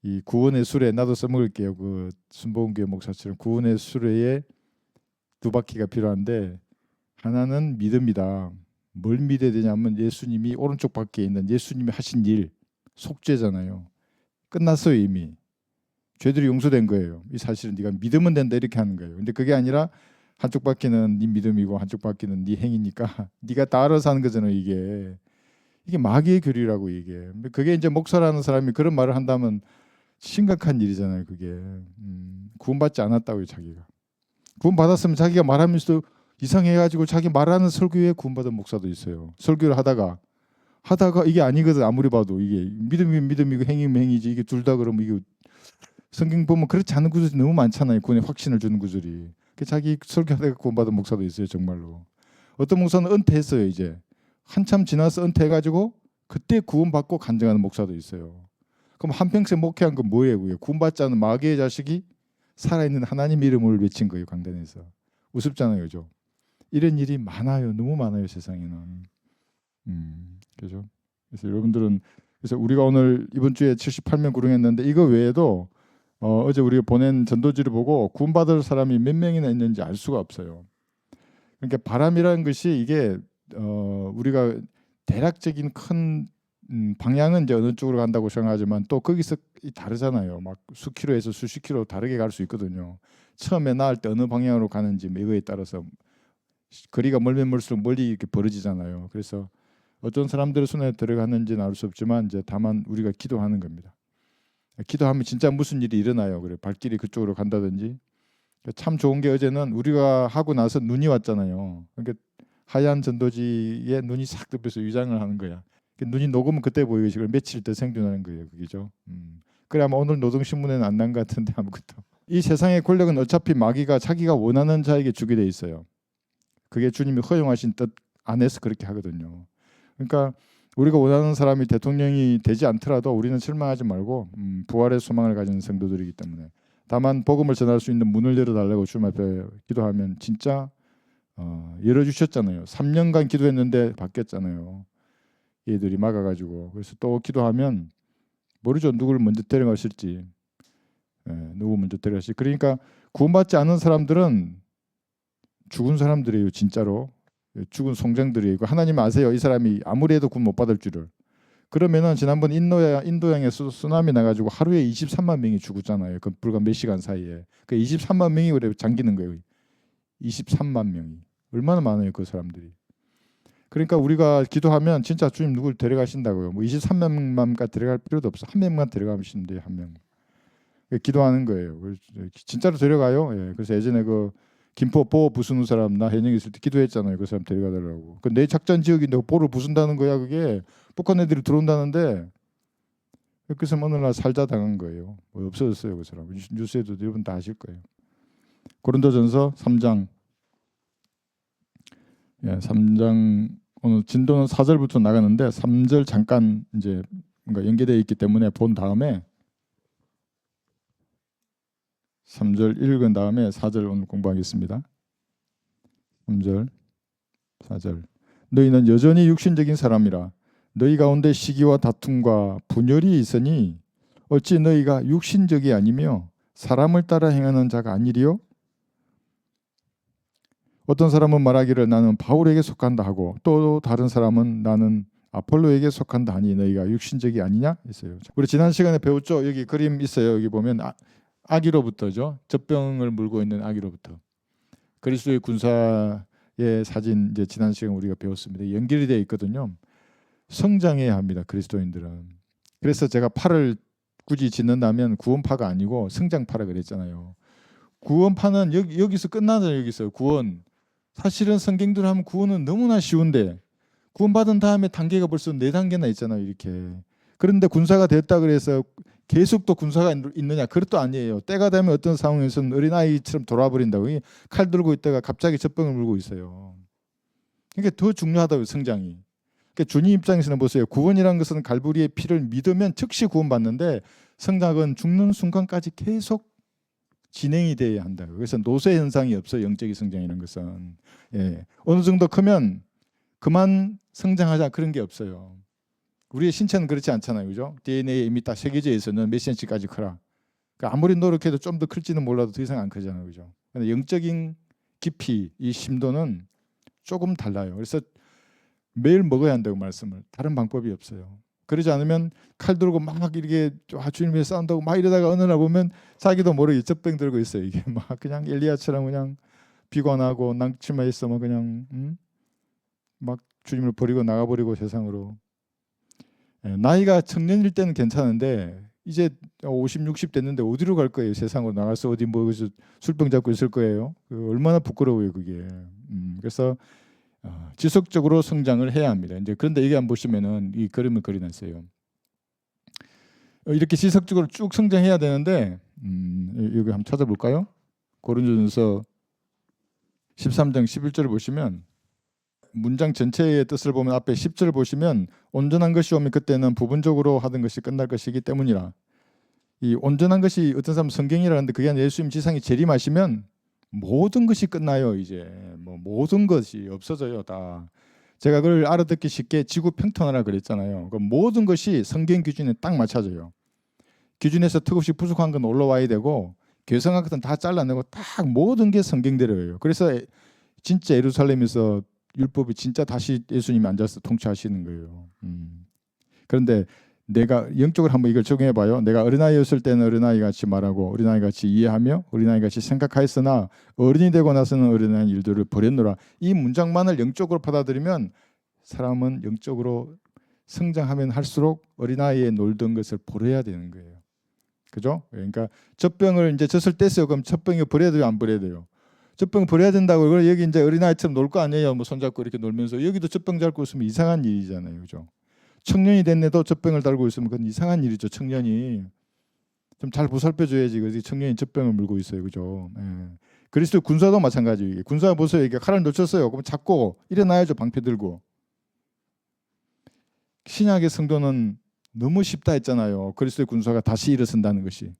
이 구원의 수레 나도 써먹을게요. 그 순복음교회 목사처럼 구원의 수레에 두 바퀴가 필요한데 하나는 믿음이다. 뭘 믿어야 되냐면 예수님이 오른쪽 바퀴에 있는 예수님이 하신 일 속죄잖아요. 끝났어요 이미. 죄들이 용서된 거예요. 이 사실은 네가 믿으면 된다 이렇게 하는 거예요. 근데 그게 아니라 한쪽 바퀴는 네 믿음이고 한쪽 바퀴는 네 행위니까 네가 다 알아서 하는 거잖아요. 이게 마귀의 교리라고 이게. 그게 이제 목사라는 사람이 그런 말을 한다면 심각한 일이잖아요. 그게 구원받지 않았다고요. 자기가 구원받았으면 자기가 말하면서 이상해가지고 자기 말하는 설교에 구원받은 목사도 있어요. 설교를 하다가 이게 아니거든. 아무리 봐도 이게 믿음이면 믿음이고 행위면 행위지. 이게 둘 다 그러면 이게 성경 보면 그렇지 않은 구절이 너무 많잖아요. 구원의 확신을 주는 구절이. 자기 설교하다가 구원받은 목사도 있어요. 정말로. 어떤 목사는 은퇴했어요. 이제 한참 지나서 은퇴해가지고 그때 구원받고 간증하는 목사도 있어요. 그럼 한평생 목회한 건 뭐예요? 그게 구원받지 않은 마귀의 자식이 살아있는 하나님 이름을 외친 거예요. 강단에서. 우습잖아요. 그죠? 이런 일이 많아요. 너무 많아요. 세상에는. 그죠? 그래서 여러분들은 그래서 우리가 오늘 이번 주에 78명 구릉했는데 이거 외에도 어제 우리가 보낸 전도지를 보고 구원받을 사람이 몇 명이나 있는지 알 수가 없어요. 그러니까 바람이라는 것이 이게 우리가 대략적인 큰 방향은 이제 어느 쪽으로 간다고 생각하지만 또 거기서 다르잖아요. 막 수킬로에서 수십 킬로 다르게 갈 수 있거든요. 처음에 나을 때 어느 방향으로 가는지 이거에 따라서 거리가 멀면 멀수록 멀리 이렇게 벌어지잖아요. 그래서 어떤 사람들의 손에 들어갔는지는 알 수 없지만 이제 다만 우리가 기도하는 겁니다. 기도하면 진짜 무슨 일이 일어나요. 그래 발길이 그쪽으로 간다든지. 참 좋은 게 어제는 우리가 하고 나서 눈이 왔잖아요. 그러니까 하얀 전도지에 눈이 싹 덮여서 위장을 하는 거야. 눈이 녹으면 그때 보이지. 며칠 더 생존하는 거예요. 그죠? 그래 아마 오늘 노동신문에는 안 난 것 같은데 아무것도. 이 세상의 권력은 어차피 마귀가 자기가 원하는 자에게 주게 돼 있어요. 그게 주님이 허용하신 뜻 안에서 그렇게 하거든요. 그러니까 우리가 원하는 사람이 대통령이 되지 않더라도 우리는 실망하지 말고 부활의 소망을 가진 성도들이기 때문에 다만 복음을 전할 수 있는 문을 열어달라고 주님 앞에 기도하면 진짜 열어주셨잖아요. 3년간 기도했는데 바뀌었잖아요. 얘들이 막아가지고. 그래서 또 기도하면 모르죠. 누구를 먼저 데려가실지. 누구 먼저 데려가실지. 그러니까 구원받지 않은 사람들은 죽은 사람들이에요. 진짜로. 죽은 송장들이에요. 하나님 아세요. 이 사람이 아무리 해도 구원 못 받을 줄을. 그러면은 지난번 인도양에 쓰나미 나가지고 하루에 23만 명이 죽었잖아요. 그 불과 몇 시간 사이에. 그 23만 명이 그래 잠기는 거예요. 23만 명이. 얼마나 많아요. 그 사람들이. 그러니까 우리가 기도하면 진짜 주님 누굴 데려가신다고요. 뭐 23명만 데려갈 필요도 없어. 한 명만 데려가시면 돼요. 한 명. 기도하는 거예요. 진짜로 데려가요. 예. 그래서 예전에 그 김포 보호 부수는 사람 나 해령에 있을 때 기도했잖아요. 그 사람 데려가달라고. 그 내 작전 지역인데 보를 부순다는 거야. 그게 북한 애들이 들어온다는데 그 사람 어느 날 살자 당한 거예요. 뭐 없어졌어요. 그 사람. 뉴스에도 여러분 다 아실 거예요. 고린도전서 3장. 예, 3장 오늘 진도는 4절부터 나가는데 3절 잠깐 이제 뭔가 연계되어 있기 때문에 본 다음에 3절 읽은 다음에 4절 오늘 공부하겠습니다. 3절 4절 너희는 여전히 육신적인 사람이라 너희 가운데 시기와 다툼과 분열이 있으니 어찌 너희가 육신적이 아니며 사람을 따라 행하는 자가 아니리요? 어떤 사람은 말하기를 나는 바울에게 속한다 하고 또 다른 사람은 나는 아폴로에게 속한다 하니 너희가 육신적이 아니냐 했어요. 우리 지난 시간에 배웠죠. 여기 그림 있어요. 여기 보면 아기로부터죠. 젖병을 물고 있는 아기로부터 그리스도의 군사의 사진 이제 지난 시간 우리가 배웠습니다. 연결이 되어 있거든요. 성장해야 합니다. 그리스도인들은. 그래서 제가 팔을 굳이 짓는다면 구원파가 아니고 성장파라 그랬잖아요. 구원파는 여기서 끝나잖아요. 여기서 구원. 사실은 성경대로 하면 구원은 너무나 쉬운데 구원받은 다음에 단계가 벌써 4단계나 있잖아요. 이렇게. 그런데 군사가 됐다 그래서 계속 또 군사가 있느냐? 그것도 아니에요. 때가 되면 어떤 상황에서는 어린아이처럼 돌아버린다고. 칼 들고 있다가 갑자기 젖병을 물고 있어요. 그러니까 더 중요하다고요. 성장이. 그러니까 주님 입장에서는 보세요. 구원이라는 것은 갈보리의 피를 믿으면 즉시 구원받는데 성장은 죽는 순간까지 계속 진행이 돼야 한다. 그래서 노쇠 현상이 없어요. 영적인 성장이라는 것은. 예. 어느 정도 크면 그만 성장하자 그런 게 없어요. 우리의 신체는 그렇지 않잖아요, 그죠? DNA에 이미 딱 새겨져 있어는 몇 cm까지 크라. 그러니까 아무리 노력해도 좀 더 클지는 몰라도 더 이상 안 크잖아요, 그죠? 근데 영적인 깊이, 이 심도는 조금 달라요. 그래서 매일 먹어야 한다고 말씀을. 다른 방법이 없어요. 그러지 않으면 칼 들고 막 이렇게 주님 위해 싸운다고 막 이러다가 어느 날 보면 자기도 모르게 젖병 들고 있어요. 이게 막 그냥 엘리야처럼 그냥 비관하고 낙심해 있어, 막 그냥 막 주님을 버리고 나가버리고 세상으로. 나이가 청년일 때는 괜찮은데 이제 50, 60 됐는데 어디로 갈 거예요? 세상으로 나가서 어디 뭐 술병 잡고 있을 거예요? 얼마나 부끄러워요, 그게. 그래서 지속적으로 성장을 해야 합니다. 이제 그런데 이게 한번 보시면은 이 그림을 그려놨어요. 이렇게 지속적으로 쭉 성장해야 되는데 여기 한번 찾아볼까요? 고린도전서 13장 11절을 보시면 문장 전체의 뜻을 보면 앞에 10절을 보시면 온전한 것이 오면 그때는 부분적으로 하던 것이 끝날 것이기 때문이라. 이 온전한 것이 어떤 사람은 성경이라는데 그게 아니라 예수님 지상에 재림하시면 모든 것이 끝나요. 이제 뭐 모든 것이 없어져요, 다. 제가 그걸 알아듣기 쉽게 지구 평통하라 그랬잖아요. 그 모든 것이 성경 기준에 딱 맞춰져요. 기준에서 턱없이 부족한 건 올라와야 되고 개성한 것은 다 잘라내고 딱 모든 게 성경대로예요. 그래서 진짜 예루살렘에서 율법이 진짜 다시 예수님이 앉아서 통치하시는 거예요. 그런데 내가 영적으로 한번 이걸 적용해 봐요. 내가 어린아이였을 때는 어린아이 같이 말하고 어린아이 같이 이해하며 어린아이 같이 생각하였으나 어른이 되고 나서는 어린아이 일들을 버렸노라. 이 문장만을 영적으로 받아들이면 사람은 영적으로 성장하면 할수록 어린아이에 놀던 것을 버려야 되는 거예요. 그죠? 그러니까 젖병을 이제 젖을 뗐어요. 그럼 젖병이 버려야 돼요, 안 버려야 돼요? 젖병 버려야 된다고. 그걸 여기 이제 어린아이처럼 놀 거 아니에요? 뭐 손잡고 이렇게 놀면서 여기도 젖병 잡고 있으면 이상한 일이잖아요, 그죠? 청년이 됐네도 젖병을 달고 있으면 그건 이상한 일이죠. 청년이 좀 잘 보살펴줘야지. 그래서 청년이 젖병을 물고 있어요, 그죠? 예. 그리스도 군사도 마찬가지. 군사 보세요. 이게 칼을 놓쳤어요. 그럼 잡고 일어나야죠, 방패 들고. 신약의 성도는 너무 쉽다 했잖아요. 그리스도의 군사가 다시 일어선다는 것이.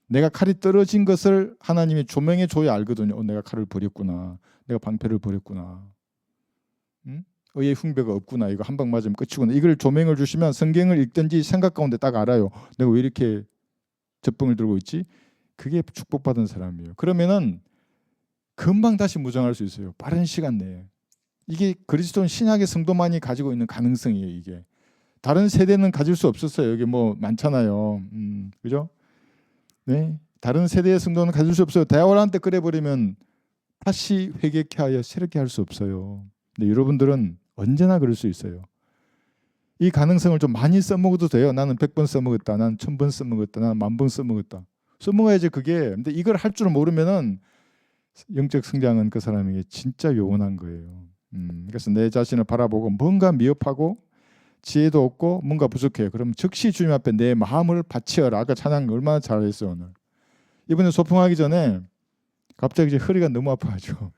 내가 칼이 떨어진 것을 하나님이 조명해 줘야 알거든요. 내가 칼을 버렸구나. 내가 방패를 버렸구나. 의의 흉배가 없구나. 이거 한 방 맞으면 끝이구나. 이걸 조명을 주시면 성경을 읽든지 생각 가운데 딱 알아요. 내가 왜 이렇게 젖병을 들고 있지? 그게 축복받은 사람이에요. 그러면은 금방 다시 무장할 수 있어요. 빠른 시간 내에. 이게 그리스도는 신약의 성도만이 가지고 있는 가능성이에요. 이게 다른 세대는 가질 수 없었어요. 여기 뭐 많잖아요. 그죠? 네, 다른 세대의 성도는 가질 수 없어요. 대화한테 그래버리면 다시 회개케 하여 새롭게 할 수 없어요. 근데 여러분들은 언제나 그럴 수 있어요. 이 가능성을 좀 많이 써먹어도 돼요. 나는 100번 써먹었다. 나는 1000번 써먹었다. 나는 10,000번 써먹었다. 써먹어야지 그게. 근데 이걸 할 줄 모르면은 영적 성장은 그 사람에게 진짜 요원한 거예요. 그래서 내 자신을 바라보고 뭔가 미흡하고 지혜도 없고 뭔가 부족해요. 그럼 즉시 주님 앞에 내 마음을 바치어라. 아까 찬양 얼마나 잘했어요 오늘. 이번에 소풍하기 전에 갑자기 이제 허리가 너무 아파가지고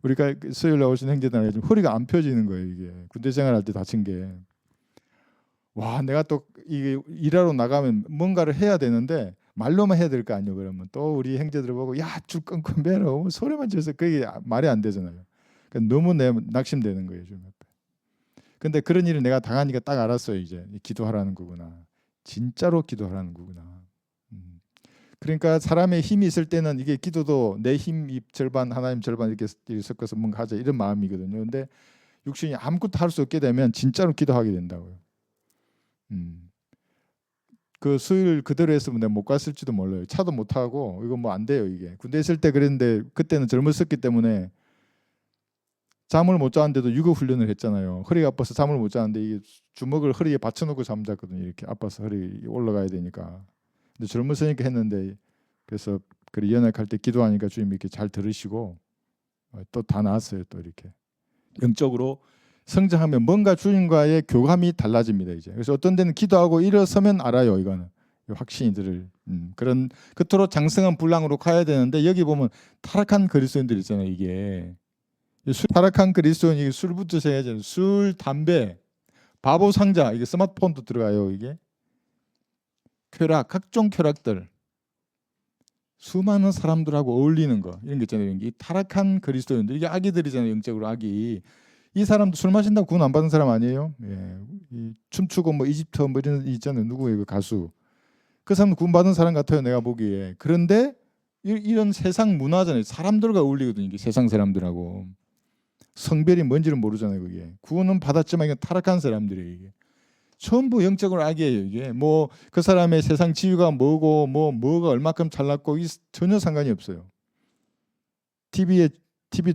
우리가 수요일에 오신 형제들한테 좀 허리가 안 펴지는 거예요. 이게 군대 생활할 때 다친 게. 와, 내가 또 이게 일하러 나가면 뭔가를 해야 되는데 말로만 해야 될 거 아니에요. 그러면 또 우리 형제들 보고 야, 줄 끊고 매라 소리만 지어서 그게 말이 안 되잖아요. 그러니까 너무 낙심되는 거예요. 좀. 근데 그런 일을 내가 당하니까 딱 알았어요. 이제 기도하라는 거구나. 진짜로 기도하라는 거구나. 그러니까 사람의 힘이 있을 때는 이게 기도도 내 힘 절반 하나님 절반 이렇게 섞어서 뭔가 하자 이런 마음이거든요. 근데 육신이 아무것도 할 수 없게 되면 진짜로 기도하게 된다고요. 그 수요일 그대로 했으면 내가 못 갔을지도 몰라요. 차도 못 타고 이거 뭐 안 돼요. 이게 군대 있을 때 그랬는데 그때는 젊었었기 때문에 잠을 못 자는데도 육아 훈련을 했잖아요. 허리가 아파서 잠을 못 자는데 이 주먹을 허리에 받쳐놓고 잠잤거든요. 이렇게 아파서 허리 올라가야 되니까. 근데 젊었으니까 했는데 그래서 그 연약할 때 기도하니까 주님 이렇게 잘 들으시고 또 다 나았어요. 또 이렇게 영적으로 성장하면 뭔가 주님과의 교감이 달라집니다. 이제 그래서 어떤 데는 기도하고 일어서면 알아요. 이거는 확신이 들을 그런 그토록 장성한 분량으로 가야 되는데 여기 보면 타락한 그리스도인들 있잖아요. 이게 타락한 그리스도인이 술부터 세야죠. 술, 담배, 바보 상자, 이게 스마트폰도 들어가요. 이게 쾌락, 각종 쾌락들, 수많은 사람들하고 어울리는 거 이런 게 있잖아요. 이 타락한 그리스도인들 이게 악이들이잖아요. 영적으로 악이 이 사람도 술 마신다고 구원 안 받은 사람 아니에요? 예. 이 춤추고 뭐 이집트 뭐 이런 있잖아요. 누구예요? 그 가수. 그 사람 구원 받은 사람 같아요. 내가 보기에. 그런데 이런 세상 문화잖아요. 사람들과 어울리거든요. 이게 세상 사람들하고. 성별이 뭔지를 모르잖아요. 그게. 구원은 받았지만 이게 타락한 사람들이에요. 이게. 전부 영적으로 악이에요. 이게 뭐 그 사람의 세상 지위가 뭐고 뭐가 얼마큼 잘났고 전혀 상관이 없어요. TV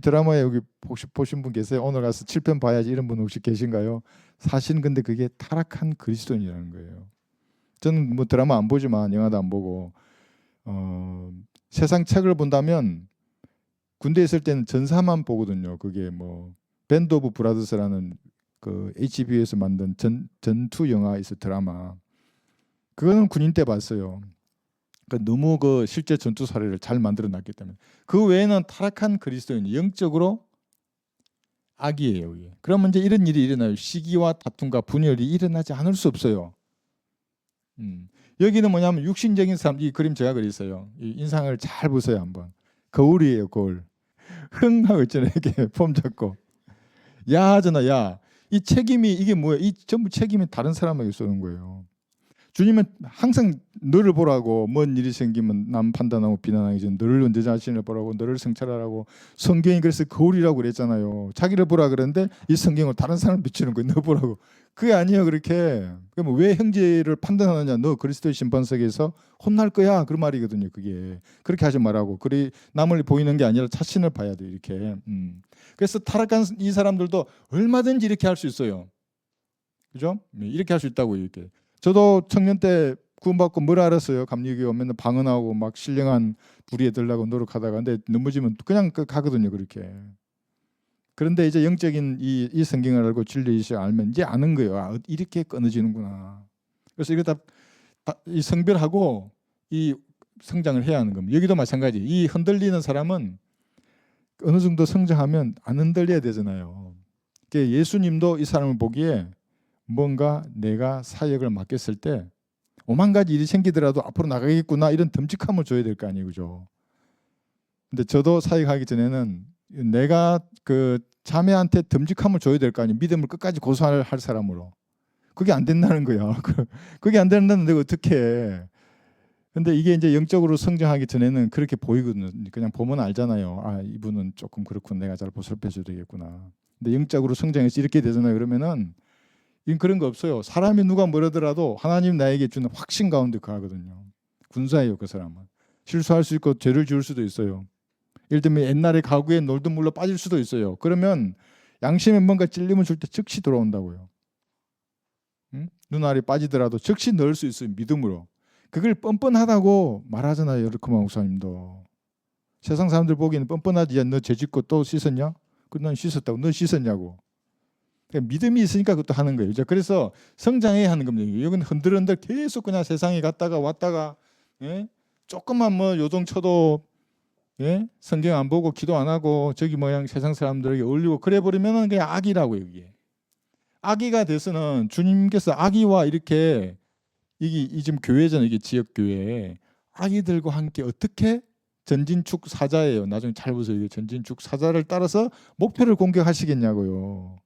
드라마에 여기 혹시 보신 분 계세요? 오늘 가서 7편 봐야지 이런 분 혹시 계신가요? 사실은 근데 그게 타락한 그리스도인이라는 거예요. 저는 뭐 드라마 안 보지만 영화도 안 보고 세상 책을 본다면 군대에 있을 때는 전사만 보거든요. 그게 뭐 밴드 오브 브라더스라는 그 HBO에서 만든 전투 영화 있어 드라마. 그거는 군인 때 봤어요. 너무 그 실제 전투 사례를 잘 만들어 놨기 때문에. 그 외에는 타락한 그리스도인이 영적으로 악이에요. 이게. 그러면 이제 이런 일이 일어나요. 시기와 다툼과 분열이 일어나지 않을 수 없어요. 여기는 뭐냐면 육신적인 사람, 이 그림 제가 그렸어요. 이 인상을 잘 보세요 한번. 거울이에요, 거울. 흥하고 있잖아요. 이렇게 폼 잡고. 야 하잖아, 야. 이 책임이 이게 뭐야? 이 전부 책임이 다른 사람에게 쏘는 거예요. 주님은 항상 너를 보라고, 뭔 일이 생기면 남 판단하고 비난하기 전에 너를 내 자신을 보라고, 너를 성찰하라고. 성경이 그래서 거울이라고 그랬잖아요. 자기를 보라 그랬는데 이 성경을 다른 사람을 비추는 거예요. 너 보라고. 그게 아니에요. 그렇게. 그럼 왜 형제를 판단하느냐? 너 그리스도의 심판석에서 혼날 거야. 그런 말이거든요. 그게. 그렇게 하지 말라고. 그리 남을 보이는 게 아니라 자신을 봐야 돼. 이렇게. 그래서 타락한 이 사람들도 얼마든지 이렇게 할 수 있어요. 그죠? 이렇게 할 수 있다고 이렇게. 저도 청년 때 구원받고 뭘 알았어요. 감리교 맨날 방언하고 막 신령한 불의에 들라고 노력하다가 근데 넘어지면 그냥 가거든요. 그렇게. 그런데 이제 영적인 이 성경을 알고 진리를 알면 이제 아는 거예요. 아, 이렇게 끊어지는구나. 그래서 이거 이 성별하고 이 성장을 해야 하는 겁니다. 여기도 마찬가지. 이 흔들리는 사람은 어느 정도 성장하면 안 흔들려야 되잖아요. 그러니까 예수님도 이 사람을 보기에 뭔가 내가 사역을 맡겼을 때 오만 가지 일이 생기더라도 앞으로 나가겠구나 이런 듬직함을 줘야 될 거 아니에요. 그죠? 근데 저도 사역하기 전에는 내가 그 자매한테 듬직함을 줘야 될 거 아니에요. 믿음을 끝까지 고수할 사람으로. 그게 안 된다는 거야. 그게 안 된다는데 어떻게 해. 근데 이게 이제 영적으로 성장하기 전에는 그렇게 보이거든요. 그냥 보면 알잖아요. 아, 이분은 조금 그렇군. 내가 잘 보살펴줘야 되겠구나. 근데 영적으로 성장해서 이렇게 되잖아요. 그러면은 이건 그런 거 없어요. 사람이 누가 뭐라더라도 하나님 나에게 주는 확신 가운데 거하거든요. 군사예요, 그 사람은. 실수할 수 있고 죄를 지을 수도 있어요. 예를 들면 옛날에 가구에 놀던 물로 빠질 수도 있어요. 그러면 양심에 뭔가 찔림을 줄 때 즉시 돌아온다고요. 응? 눈알이 빠지더라도 즉시 넣을 수 있어요. 믿음으로. 그걸 뻔뻔하다고 말하잖아요. 여르크마 목사님도. 세상 사람들 보기에는 뻔뻔하지. 야, 너 죄 짓고 또 씻었냐? 넌 씻었다고. 너 씻었냐고. 그러니까 믿음이 있으니까 그것도 하는 거예요. 그래서 성장해야 하는 겁니다. 여기는 흔들흔들 계속 그냥 세상에 갔다가 왔다가 예? 조금만 뭐 요동 쳐도 예? 성경 안 보고 기도 안 하고 저기 모양 세상 사람들에게 어울리고 그래 버리면은 그냥 악이라고요. 이게 악이가 돼서는 주님께서 악이와 이렇게 이게 지금 교회잖아요. 이게 지역 교회 악이들과 함께 어떻게 전진축 사자예요. 나중에 잘 보세요. 이게 전진축 사자를 따라서 목표를 공격하시겠냐고요.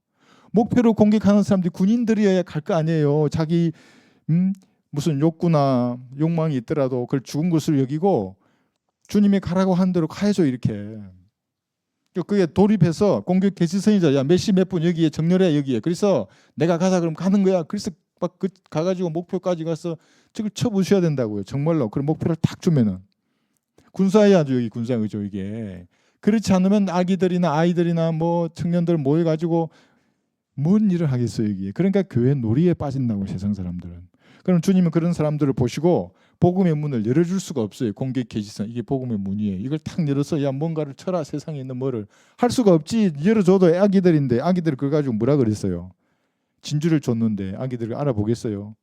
목표로 공격하는 사람들이 군인들이어야 갈 거 아니에요. 자기 무슨 욕구나 욕망이 있더라도 그걸 죽은 것으로 여기고 주님이 가라고 한 대로 가야죠. 이렇게. 그게 돌입해서 공격 개시선이자 야, 몇 시 몇 분 여기에 정렬해 여기에. 그래서 내가 가자 그럼 가는 거야. 그래서 막 가가지고 목표까지 가서 저걸 쳐부셔야 된다고요. 정말로. 그런 목표를 딱 주면은 군사해야죠. 여기 군사의죠 이게. 그렇지 않으면 아기들이나 아이들이나 뭐 청년들 모여가지고 뭔 일을 하겠어요 이게. 그러니까 교회 놀이에 빠진다고 세상 사람들은. 그럼 주님은 그런 사람들을 보시고 복음의 문을 열어줄 수가 없어요. 공격 계시선 이게 복음의 문이에요. 이걸 탁 열어서 야 뭔가를 쳐라 세상에 있는 뭐를 할 수가 없지. 열어줘도 아기들인데 아기들 그거 가지고 뭐라 그랬어요. 진주를 줬는데 아기들을 알아보겠어요.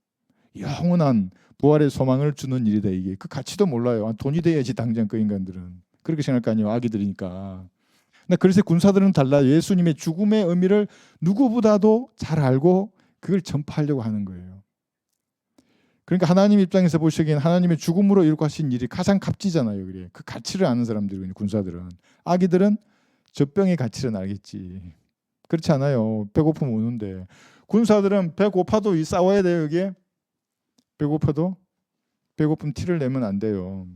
영원한 부활의 소망을 주는 일이다 이게. 그 가치도 몰라요. 돈이 돼야지 당장 그 인간들은. 그렇게 생각할 거 아니에요. 아기들이니까. 그래서 군사들은 달라요. 예수님의 죽음의 의미를 누구보다도 잘 알고 그걸 전파하려고 하는 거예요. 그러니까 하나님 입장에서 보시기엔 하나님의 죽음으로 이룩 하신 일이 가장 값지잖아요. 그래. 그 가치를 아는 사람들이거든요. 군사들은. 아기들은 젖병의 가치를 알겠지. 그렇지 않아요. 배고프면 오는데. 군사들은 배고파도 싸워야 돼요. 여기에. 배고파도 배고픔 티를 내면 안 돼요.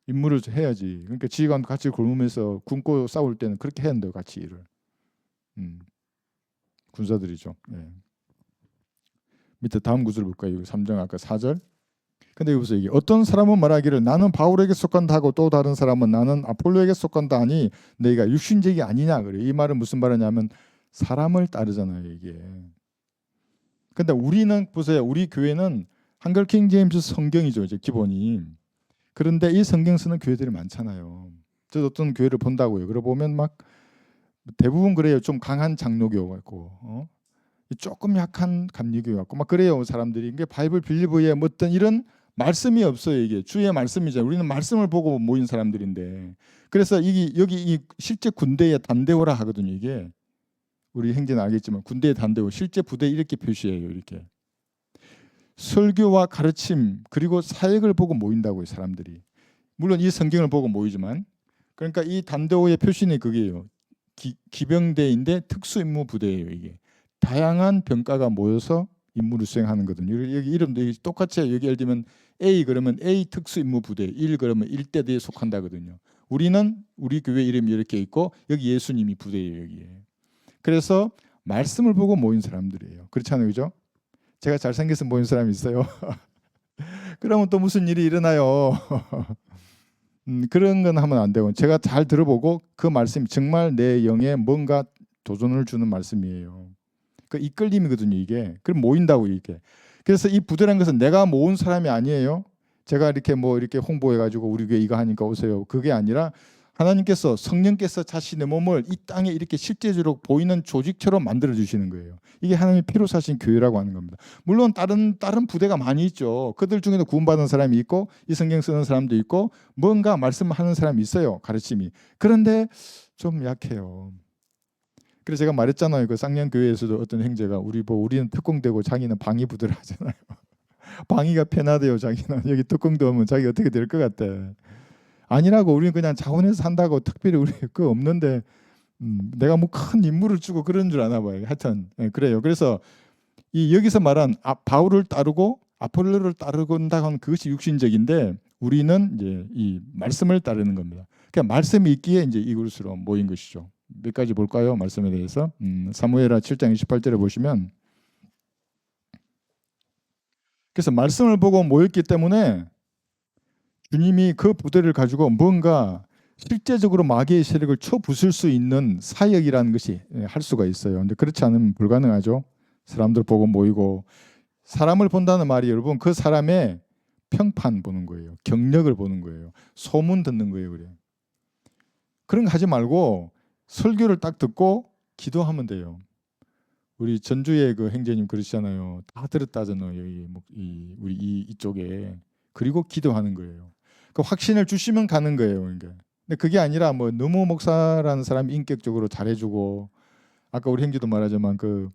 임무를 해야지. 그러니까 지휘관 같이 굶으면서 굶고 싸울 때는 그렇게 해야 된다고, 같이 일을. 군사들이죠. 예. 밑에 다음 구절을 볼까요? 3장 아까 4절. 근데 여기서 이게 어떤 사람은 말하기를 나는 바울에게 속한다 하고 또 다른 사람은 나는 아폴로에게 속한다 하니 너희가 육신적이 아니냐 그래요. 이 말은 무슨 말이냐면 사람을 따르잖아요, 이게. 근데 우리는 보세요. 우리 교회는 한글 킹 제임스 성경이죠, 이제 기본이. 그런데 이 성경 쓰는 교회들이 많잖아요. 저도 어떤 교회를 본다고요. 그러 보면 막 대부분 그래요. 좀 강한 장로교 같고, 조금 약한 감리교 같고 막 그래요. 사람들이 이게 바이블 빌리브에 뭐 어떤 이런 말씀이 없어요. 이게 주의 말씀이죠. 우리는 말씀을 보고 모인 사람들인데, 그래서 이게 여기 이 실제 군대의 단대호라 하거든요. 이게 우리 형제는 알겠지만 군대의 단대호, 실제 부대 이렇게 표시해요. 이렇게 설교와 가르침 그리고 사역을 보고 모인다고요. 사람들이 물론 이 성경을 보고 모이지만, 그러니까 이 단대호의 표시는 그게요. 기병대인데 특수임무 부대예요. 이게 다양한 병과가 모여서 임무를 수행하는 거거든요. 여기 이름도 똑같이 여기 예를 들면 A 그러면 A 특수임무 부대 1 그러면 1대대에 속한다거든요. 우리는 우리 교회 이름이 이렇게 있고 여기 예수님이 부대예요. 여기에. 그래서 말씀을 보고 모인 사람들이에요. 그렇잖아요, 그죠? 제가 잘생겨서 모인 사람이 있어요. 그러면 또 무슨 일이 일어나요? 그런 건 하면 안 되고 제가 잘 들어보고 그 말씀이 정말 내 영에 뭔가 도전을 주는 말씀이에요. 그 이끌림이거든요, 이게. 그럼 모인다고 이게. 그래서 이 부대라는 것은 내가 모은 사람이 아니에요. 제가 이렇게 뭐 이렇게 홍보해가지고 우리 교회 이거 하니까 오세요. 그게 아니라 하나님께서 성령께서 자신의 몸을 이 땅에 이렇게 실제적으로 보이는 조직처럼 만들어 주시는 거예요. 이게 하나님의 피로 사신 교회라고 하는 겁니다. 물론 다른 부대가 많이 있죠. 그들 중에도 구원받은 사람이 있고 이 성경 쓰는 사람도 있고 뭔가 말씀하는 사람이 있어요. 가르침이. 그런데 좀 약해요. 그래서 제가 말했잖아요. 그 쌍년 교회에서도 어떤 형제가 우리는 특공대고 자기는 방위 부대를 하잖아요. 방위가 편하대요. 자기는 여기 특공대 오면 자기 어떻게 될 것 같대. 아니라고. 우리는 그냥 자원해서 산다고. 특별히 우리 그거 없는데 내가 뭐 큰 임무를 주고 그런 줄 아나 봐요. 하여튼 그래요. 그래서 이 여기서 말한 바울을 따르고 아폴로를 따르건다 하는 그것이 육신적인데 우리는 이제 이 말씀을 따르는 겁니다. 그러니까 말씀이 있기에 이제 이곳으로 모인 것이죠. 몇 가지 볼까요? 말씀에 대해서. 사무엘하 7장 28절에 보시면, 그래서 말씀을 보고 모였기 때문에 주님이 그 부대를 가지고 뭔가 실제적으로 마귀의 세력을 쳐부술 수 있는 사역이라는 것이 할 수가 있어요. 근데 그렇지 않으면 불가능하죠. 사람들 보고 모이고, 사람을 본다는 말이 여러분 그 사람의 평판 보는 거예요. 경력을 보는 거예요. 소문 듣는 거예요. 그래. 그런 거 하지 말고 설교를 딱 듣고 기도하면 돼요. 우리 전주의 그 행제님 그러시잖아요. 다 들었다잖아요. 여기 우리 이쪽에. 그리고 기도하는 거예요. 그 확신을 주시면 가는 거예요. 그러니까. 근데 그게 아니라 뭐 너무 목사라는 사람이 인격적으로 잘해주고, 아까 우리 형제도 말하지만 그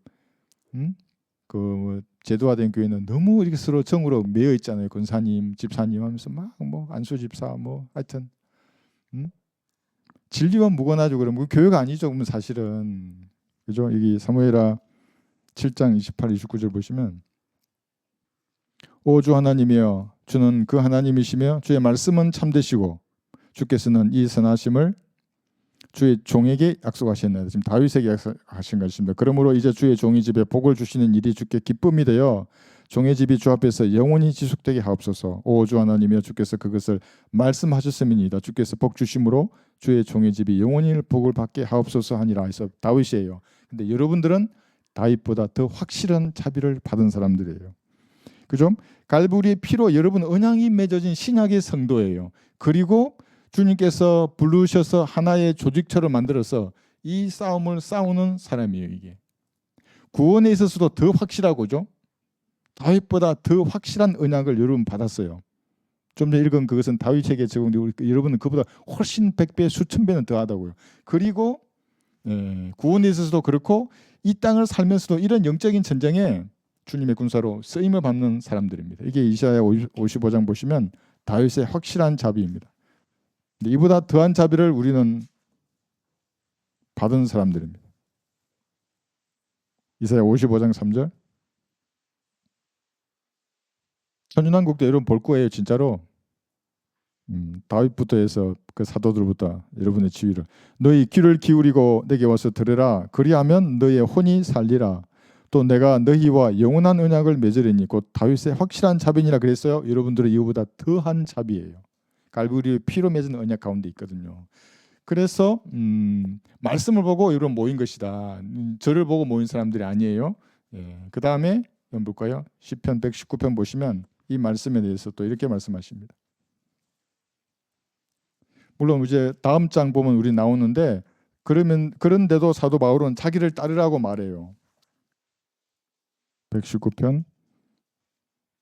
제도화된 교회는 너무 이렇게 서로 정으로 매여 있잖아요. 권사님, 집사님 하면서 막 뭐 안수 집사 뭐 하여튼 진리만 묵어나죠. 그러면 그 교회가 아니죠. 그러면 사실은 그죠? 여기 사무엘하 7장 28, 29절 보시면 오 주 하나님이여 주는 그 하나님이시며 주의 말씀은 참되시고 주께서는 이 선하심을 주의 종에게 약속하셨나이다. 지금 다윗에게 약속하신 것입니다. 그러므로 이제 주의 종의 집에 복을 주시는 일이 주께 기쁨이 되어 종의 집이 주 앞에서 영원히 지속되게 하옵소서. 오 주 하나님이여 주께서 그것을 말씀하셨음이니이다. 주께서 복 주심으로 주의 종의 집이 영원히 복을 받게 하옵소서 하니라. 해서 다윗이에요. 근데 여러분들은 다윗보다 더 확실한 자비를 받은 사람들이에요. 그죠? 갈보리의 피로 여러분 언약이 맺어진 신약의 성도예요. 그리고 주님께서 부르셔서 하나의 조직처럼 만들어서 이 싸움을 싸우는 사람이에요. 이게 구원에 있어서도 더 확실하고죠. 다윗보다 더 확실한 언약을 여러분 받았어요. 좀 전에 읽은 그것은 다윗에게 적용되고 여러분은 그보다 훨씬 100배 수천 배는 더하다고요. 그리고 구원에 있어서도 그렇고 이 땅을 살면서도 이런 영적인 전쟁에 주님의 군사로 쓰임을 받는 사람들입니다. 이게 이사야 55장 보시면 다윗의 확실한 자비입니다. 이보다 더한 자비를 우리는 받은 사람들입니다. 이사야 55장 3절. 천연왕국도 여러분 볼 거예요, 진짜로. 다윗부터 해서 그 사도들부터 여러분의 지위를 너희 귀를 기울이고 내게 와서 들으라. 그리하면 너의 혼이 살리라. 또 내가 너희와 영원한 언약을 맺으리니 곧 다윗의 확실한 자비니라 그랬어요. 여러분들은 이거보다 더한 자비예요. 갈보리 피로 맺은 언약 가운데 있거든요. 그래서 말씀을 보고 여러분 모인 것이다. 저를 보고 모인 사람들이 아니에요. 예. 그 다음에 볼까요? 시편 119편 보시면 이 말씀에 대해서 또 이렇게 말씀하십니다. 물론 이제 다음 장 보면 우리 나오는데 그런데도 사도 바울은 자기를 따르라고 말해요. 119편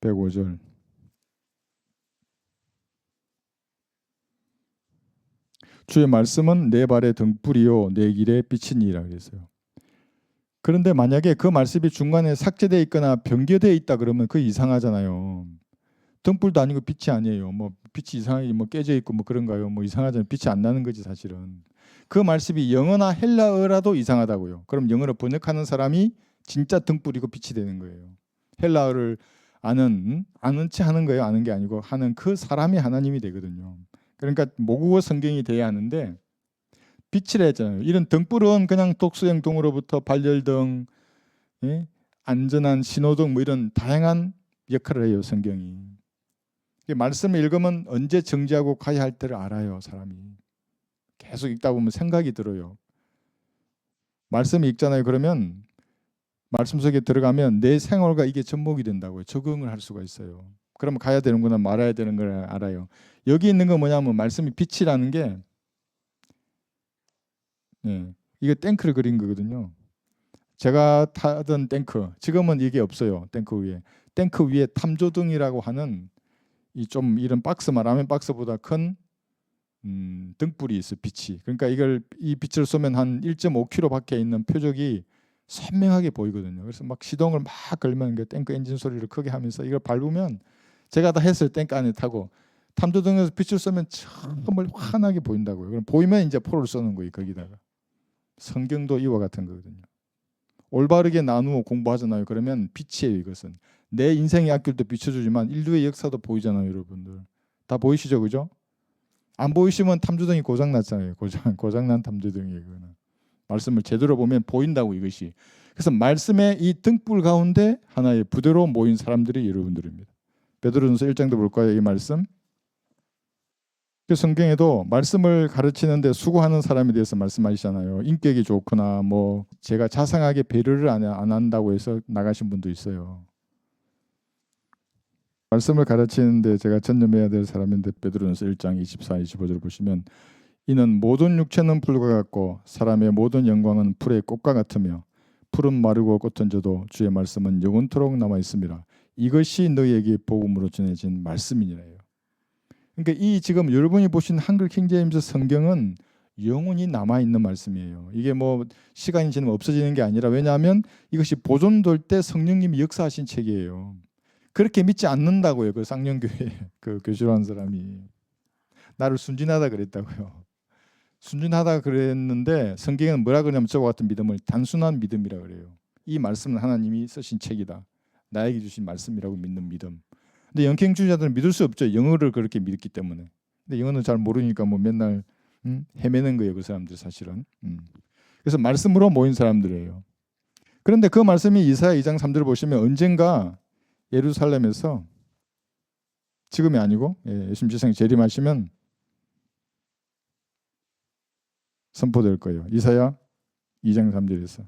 105절. 주의 말씀은 내 발의 등불이요 내 길의 빛이니라 그랬어요. 그런데 만약에 그 말씀이 중간에 삭제되어 있거나 변개되어 있다 그러면 그 이상하잖아요. 등불도 아니고 빛이 아니에요. 뭐 빛이 이상하게 뭐 깨져 있고 뭐 그런가요? 뭐 이상하잖아요. 빛이 안 나는 거지 사실은. 그 말씀이 영어나 헬라어라도 이상하다고요. 그럼 영어로 번역하는 사람이 진짜 등불이고 빛이 되는 거예요. 헬라어를 아는 채 하는 거예요. 아는 게 아니고 하는 그 사람이 하나님이 되거든요. 그러니까 모국어 성경이 돼야 하는데 빛이라 했잖아요. 이런 등불은 그냥 독수행등으로부터 발열등, 예? 안전한 신호등 뭐 이런 다양한 역할을 해요. 성경이. 말씀을 읽으면 언제 정지하고 가야 할 때를 알아요. 사람이. 계속 읽다 보면 생각이 들어요. 말씀 읽잖아요. 그러면 말씀 속에 들어가면 내 생활과 이게 접목이 된다고요. 적응을 할 수가 있어요. 그러면 가야 되는구나 말아야 되는 걸 알아요. 여기 있는 건 뭐냐면 말씀이 빛이라는 게 이게 탱크를 그린 거거든요. 제가 타던 탱크, 지금은 이게 없어요. 탱크 위에 탐조등이라고 하는 이 좀 이런 박스만 라면 박스보다 큰 등불이 있어 빛이. 그러니까 이 빛을 쏘면 한 1.5km 밖에 있는 표적이 선명하게 보이거든요. 그래서 막 시동을 막 걸면 그 탱크 엔진 소리를 크게 하면서 이걸 밟으면 제가 다 했어요. 탱크 안에 타고 탐조등에서 빛을 쏘면 정말 환하게 보인다고요. 그럼 보이면 이제 포를 쏘는 거예요. 거기다가. 성경도 이와 같은 거거든요. 올바르게 나누어 공부하잖아요. 그러면 빛이에요. 이것은 내 인생의 앞길도 비춰주지만 인류의 역사도 보이잖아요. 여러분들 다 보이시죠? 그죠? 안 보이시면 탐조등이 고장났잖아요. 고장난 탐조등이에요. 그거는. 말씀을 제대로 보면 보인다고 이것이. 그래서 말씀의 이 등불 가운데 하나의 부대로 모인 사람들이 여러분들입니다. 베드로전서 1장도 볼까요? 이 말씀. 그 성경에도 말씀을 가르치는데 수고하는 사람에 대해서 말씀하시잖아요. 인격이 좋거나 뭐 제가 자상하게 배려를 안 한다고 해서 나가신 분도 있어요. 말씀을 가르치는데 제가 전념해야 될 사람인데 베드로전서 1장 24, 25절 보시면 이는 모든 육체는 풀과 같고 사람의 모든 영광은 풀의 꽃과 같으며 풀은 마르고 꽃은 져도 주의 말씀은 영원토록 남아 있습니다. 이것이 너희에게 복음으로 전해진 말씀이니라요. 그러니까 이 지금 여러분이 보신 한글 킹제임스 성경은 영원히 남아 있는 말씀이에요. 이게 뭐 시간이 지나면 없어지는 게 아니라 왜냐하면 이것이 보존될 때 성령님이 역사하신 책이에요. 그렇게 믿지 않는다고요. 그 쌍년교회 그 교주라는 사람이 나를 순진하다 그랬다고요. 순진하다 그랬는데 성경에는 뭐라 그러냐면 저와 같은 믿음을 단순한 믿음이라 그래요. 이 말씀은 하나님이 쓰신 책이다. 나에게 주신 말씀이라고 믿는 믿음. 근데 영행주의자들은 믿을 수 없죠. 영어를 그렇게 믿기 때문에. 근데 영어는 잘 모르니까 뭐 맨날 헤매는 거예요. 그 사람들 사실은. 그래서 말씀으로 모인 사람들이에요. 그런데 그 말씀이 이사야 2장 3절을 보시면 언젠가 예루살렘에서 지금이 아니고 예수님 지성이 재림하시면 선포될 거예요. 이사야 2장 3절에서.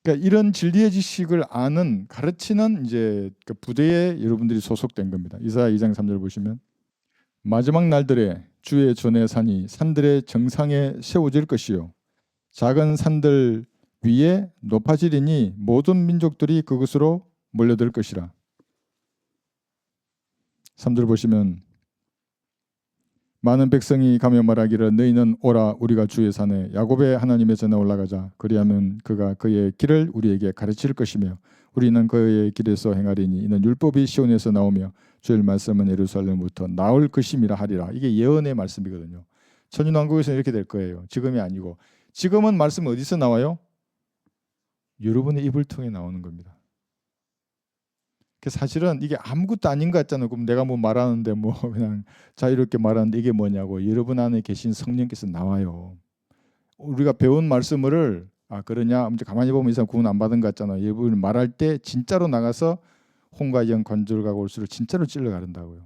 그러니까 이런 진리의 지식을 아는 가르치는 이제 그 부대에 여러분들이 소속된 겁니다. 이사야 2장 3절 보시면 마지막 날들에 주의 전의 산이 산들의 정상에 세워질 것이요 작은 산들 위에 높아지리니 모든 민족들이 그것으로 몰려들 것이라. 3절 보시면 많은 백성이 가며 말하기를 너희는 오라 우리가 주의 산에 야곱의 하나님의 전에 올라가자. 그리하면 그가 그의 길을 우리에게 가르칠 것이며 우리는 그의 길에서 행하리니 이는 율법이 시온에서 나오며 주의 말씀은 예루살렘부터 나올 것임이라 하리라. 이게 예언의 말씀이거든요. 천년왕국에서는 이렇게 될 거예요. 지금이 아니고. 지금은 말씀 어디서 나와요? 여러분의 입을 통해 나오는 겁니다. 사실은 이게 아무것도 아닌 것 같잖아요. 그럼 내가 뭐 말하는데 뭐 그냥 자유롭게 말하는데 이게 뭐냐고. 여러분 안에 계신 성령께서 나와요. 우리가 배운 말씀을 그러냐? 이제 가만히 보면 이 사람 구원 안 받은 것 같잖아요. 여러분 말할 때 진짜로 나가서 홍과 영 관절과 골수를 진짜로 찔러 가른다고요.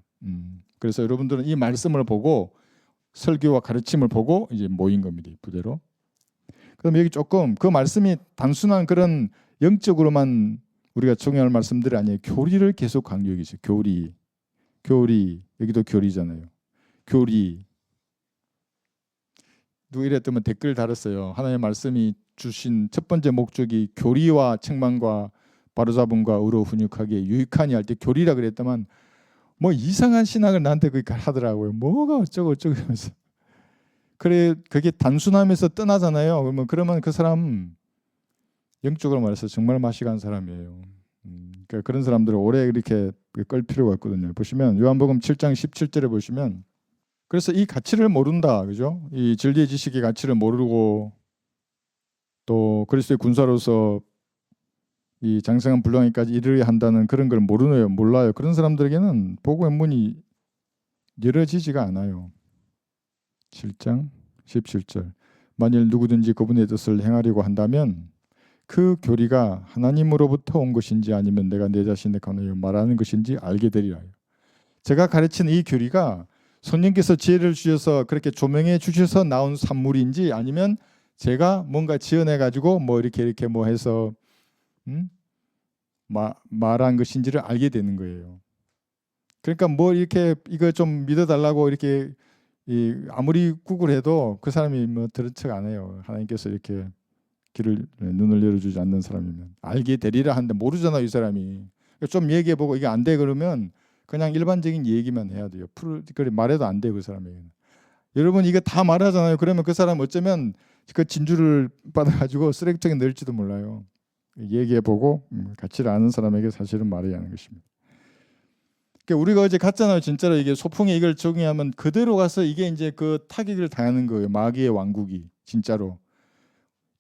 그래서 여러분들은 이 말씀을 보고 설교와 가르침을 보고 이제 모인 겁니다. 이 부대로. 그럼 여기 조금 그 말씀이 단순한 그런 영적으로만 우리가 적용할 말씀들이 아니에요. 교리를 계속 강조하겠어요. 교리 여기도 교리잖아요. 교리. 누가 이랬더면 댓글 달았어요. 하나님의 말씀이 주신 첫 번째 목적이 교리와 책망과 바로잡음과 의로 훈육하기에 유익하니 할 때 교리라 그랬더만 뭐 이상한 신학을 나한테 그렇게 하더라고요. 뭐가 어쩌고 하면서. 그래 그게 단순함에서 떠나잖아요. 그러면 그 사람 영적으로 말해서 정말 맛이 간 사람이에요. 그러니까 그런 사람들을 오래 이렇게 끌 필요가 없거든요. 보시면 요한복음 7장 17절에 보시면 그래서 이 가치를 모른다, 그죠? 이 진리의 지식의 가치를 모르고 또 그리스도의 군사로서 이 장성한 분량에까지 이르려 한다는 그런 걸 몰라요. 그런 사람들에게는 복음의 문이 열어지지가 않아요. 7장 17절. 만일 누구든지 그분의 뜻을 행하려고 한다면 그 교리가 하나님으로부터 온 것인지 아니면 내가 내 자신에 관하여 말하는 것인지 알게 되리라. 제가 가르치는 이 교리가 성령께서 지혜를 주셔서 그렇게 조명해 주셔서 나온 산물인지 아니면 제가 뭔가 지어내 가지고 뭐 이렇게 뭐 해서 말한 것인지를 알게 되는 거예요. 그러니까 뭐 이렇게 이거 좀 믿어달라고 이렇게 아무리 구글해도 그 사람이 뭐 들은 척 안 해요. 하나님께서 이렇게 눈을 열어주지 않는 사람이면 알게 되리라 하는데 모르잖아요, 이 사람이. 좀 얘기해보고 이게 안 돼 그러면 그냥 일반적인 얘기만 해야 돼요. 그래 말해도 안 돼요, 그 사람에게는. 여러분 이거 다 말하잖아요. 그러면 그 사람 어쩌면 그 진주를 받아가지고 쓰레기통에 넣을지도 몰라요. 얘기해보고 가치를 아는 사람에게 사실은 말해야 하는 것입니다. 그러니까 우리가 어제 갔잖아요. 진짜로 이게 소풍에 이걸 적용하면 그대로 가서 이게 이제 그 타격을 당하는 거예요. 마귀의 왕국이 진짜로.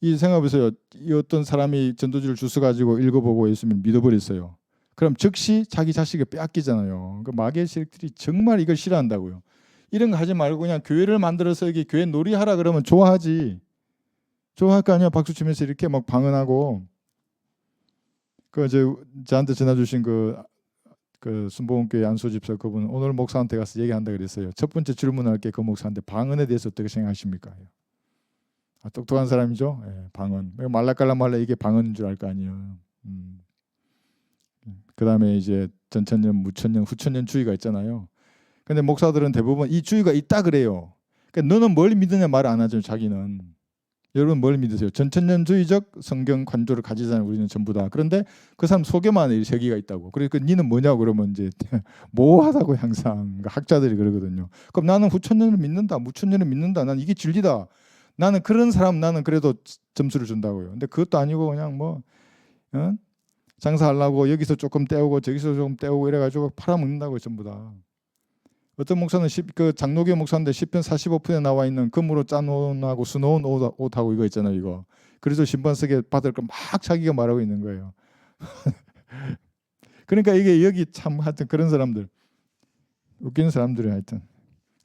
이 생각해보세요. 이 어떤 사람이 전도지를 주워가지고 읽어보고 예수님을 믿어버렸어요. 그럼 즉시 자기 자식을 빼앗기잖아요. 그 마귀의 세력들이 정말 이걸 싫어한다고요. 이런 거 하지 말고 그냥 교회를 만들어서 여기 교회 놀이하라 그러면 좋아하지. 좋아할 거 아니야. 박수 치면서 이렇게 막 방언하고. 그 이제 저한테 전화 주신 그 순복음교회 안수 집사 그분 오늘 목사한테 가서 얘기한다 그랬어요. 첫 번째 질문할 게 그 목사한테 방언에 대해서 어떻게 생각하십니까? 똑똑한 사람이죠. 예, 방언. 말라깔라말라 이게 방언인 줄 알 거 아니에요. 그 다음에 이제 전천년, 무천년, 후천년 주의가 있잖아요. 근데 목사들은 대부분 이 주의가 있다 그래요. 그러니까 너는 뭘 믿느냐 말 안 하죠. 자기는. 여러분 뭘 믿으세요? 전천년주의적 성경 관조를 가지잖아요. 우리는 전부 다. 그런데 그 사람 속에만 이 세계가 있다고. 그러니까 니는 뭐냐고 그러면 이제 모호하다고 항상 학자들이 그러거든요. 그럼 나는 후천년을 믿는다. 무천년을 믿는다. 난 이게 진리다. 나는 그런 사람 나는 그래도 점수를 준다고요. 근데 그것도 아니고 그냥 뭐 장사하려고 여기서 조금 떼오고 저기서 조금 떼오고 이래가지고 팔아먹는다고 전부 다. 어떤 목사는 그 장로교 목사인데 10편 45편에 나와 있는 금으로 짠 옷하고 수놓은 옷하고 이거 있잖아요. 이거. 그래서 신반석에 받을 거 막 자기가 말하고 있는 거예요. 그러니까 이게 여기 참 하여튼 그런 사람들 웃기는 사람들이 하여튼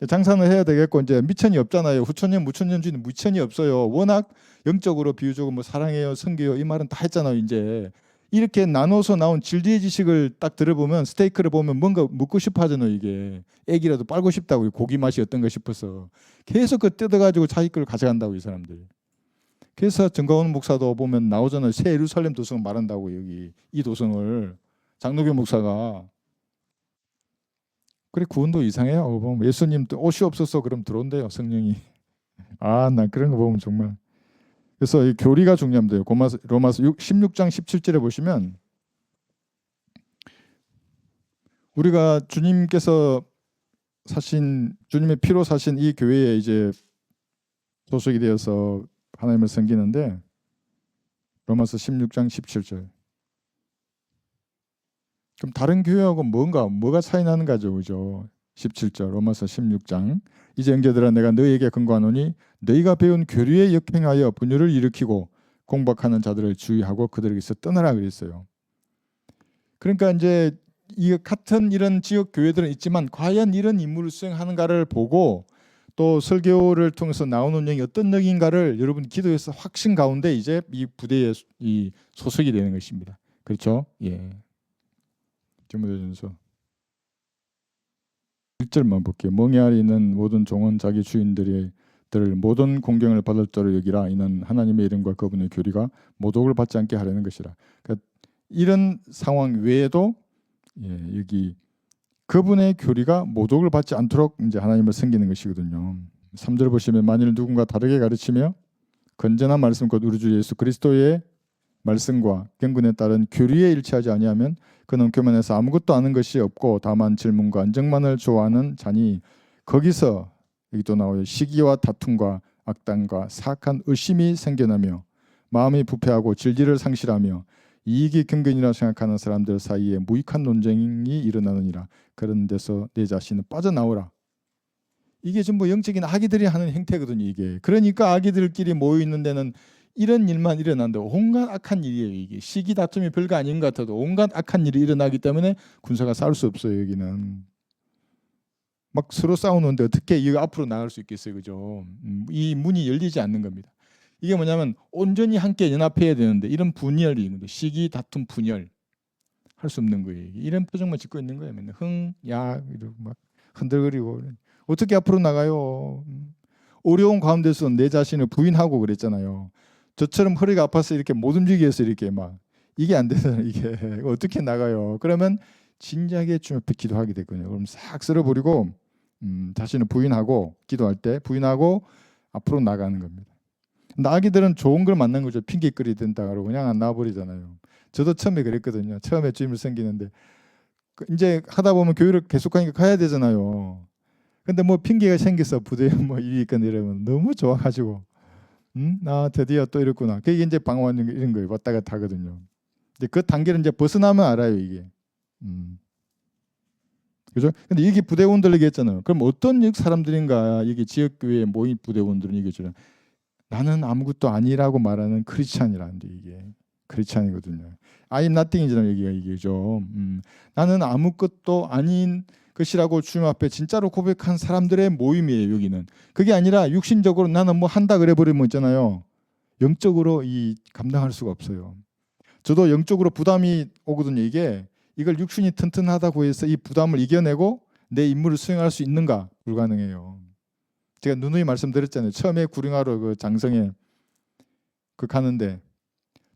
장사는 해야 되겠고 이제 미천이 없잖아요. 후천년 무천년주의는 미천이 없어요. 워낙 영적으로 비유적으로 뭐 사랑해요, 섬겨요 이 말은 다 했잖아요. 이제 이렇게 나눠서 나온 진리의 지식을 딱 들어보면 스테이크를 보면 뭔가 묻고 싶어 하잖아요. 이게 애기라도 빨고 싶다고 고기 맛이 어떤가 싶어서 계속 그 뜯어가지고 자기 걸 가져간다고 이 사람들이. 그래서 정가원 목사도 보면 나오잖아요. 새 예루살렘 도성을 말한다고 여기 이 도성을 장로교 목사가. 그래 구원도 이상해요. 보면 예수님 또 옷이 없어서 그럼 들어온대요 성령이. 나 그런 거 보면 정말. 그래서 이 교리가 중요합니다. 로마서 16장 17절에 보시면 우리가 주님께서 주님의 피로 사신 이 교회에 이제 소속이 되어서 하나님을 섬기는데 로마서 16장 17절. 그럼 다른 교회하고 뭐가 차이 나는 거죠, 그죠? 17절 로마서 16장. 이제 형제들아 내가 너희에게 권고하노니 너희가 배운 교리에 역행하여 분열을 일으키고 공박하는 자들을 주의하고 그들에게서 떠나라 그랬어요. 그러니까 이제 이 같은 이런 지역 교회들은 있지만 과연 이런 임무를 수행하는가를 보고 또 설교를 통해서 나오는 내용이 어떤 내용인가를 여러분 기도해서 확신 가운데 이제 이 부대에 이 소속이 되는 것입니다. 그렇죠? 예. 디모데전서 1절만 볼게요. 멍에 아래 있는 모든 종은 자기 주인들을 모든 공경을 받을 자로 여기라. 이는 하나님의 이름과 그분의 교리가 모독을 받지 않게 하려는 것이라. 그러니까 이런 상황 외에도 여기 그분의 교리가 모독을 받지 않도록 이제 하나님을 섬기는 것이거든요. 3절 보시면 만일 누군가 다르게 가르치며 건전한 말씀 곧 우리 주 예수 그리스도의 말씀과 경건에 따른 교리에 일치하지 아니하면 그는 교만해서 아무것도 아는 것이 없고 다만 질문과 안정만을 좋아하는 자니 거기서 여기 또 나와요. 시기와 다툼과 악담과 사악한 의심이 생겨나며 마음이 부패하고 진리를 상실하며 이익이 근근이라 생각하는 사람들 사이에 무익한 논쟁이 일어나느니라. 그런 데서 내 자신은 빠져나오라. 이게 전부 영적인 아기들이 하는 행태거든요. 이게. 그러니까 아기들끼리 모여 있는 데는 이런 일만 일어난다. 온갖 악한 일이에요. 이게 시기 다툼이 별거 아닌 것 같아도 온갖 악한 일이 일어나기 때문에 군사가 싸울 수 없어요. 여기는 막 서로 싸우는데 어떻게 이 앞으로 나갈 수 있겠어요, 그죠? 이 문이 열리지 않는 겁니다. 이게 뭐냐면 온전히 함께 연합해야 되는데 이런 분열이 있는 거예요. 시기 다툼 분열 할 수 없는 거예요. 이런 표정만 짓고 있는 거예요. 맨날 흥야 이러고 막 흔들거리고 어떻게 앞으로 나가요? 어려운 가운데서 내 자신을 부인하고 그랬잖아요. 저처럼 허리가 아파서 이렇게 못 움직여서 이렇게 막 이게 안 되잖아요. 이게 어떻게 나가요? 그러면 진지하게 주님 앞에 기도하게 되거든요. 그럼 싹 쓸어버리고 자신을 부인하고 기도할 때 부인하고 앞으로 나가는 겁니다. 근데 아기들은 좋은 걸 만난 거죠. 핑계거리 된다 그러고 그냥 안 나와버리잖아요. 저도 처음에 그랬거든요. 처음에 주임을 섬기는데 이제 하다 보면 교회를 계속하니까 가야 되잖아요. 근데 뭐 핑계가 생겨서 부대에 뭐 일이 있거나 이러면 너무 좋아가지고 나 드디어 또 이랬구나. 그게 이제 방황 이런 거예요. 왔다 갔다 하거든요. 근데 그 단계를 이제 벗어나면 알아요, 이게. 그죠? 근데 이게 부대원들 얘기했잖아요. 그럼 어떤 사람들인가? 이게 지역교회에 모인 부대원들은 얘기했잖아요. 나는 아무것도 아니라고 말하는 크리스찬이라는 게 이게 크리스찬이거든요. I'm nothing이라는 얘기가 이게죠. 나는 아무것도 아닌 것이라고 주님 앞에 진짜로 고백한 사람들의 모임이에요. 여기는 그게 아니라 육신적으로 나는 뭐 한다 그래 버리면 있잖아요. 영적으로 이 감당할 수가 없어요. 저도 영적으로 부담이 오거든요. 이걸 육신이 튼튼하다고 해서 이 부담을 이겨내고 내 임무를 수행할 수 있는가? 불가능해요. 제가 누누이 말씀드렸잖아요. 처음에 구룡하러 그 장성에 그 가는데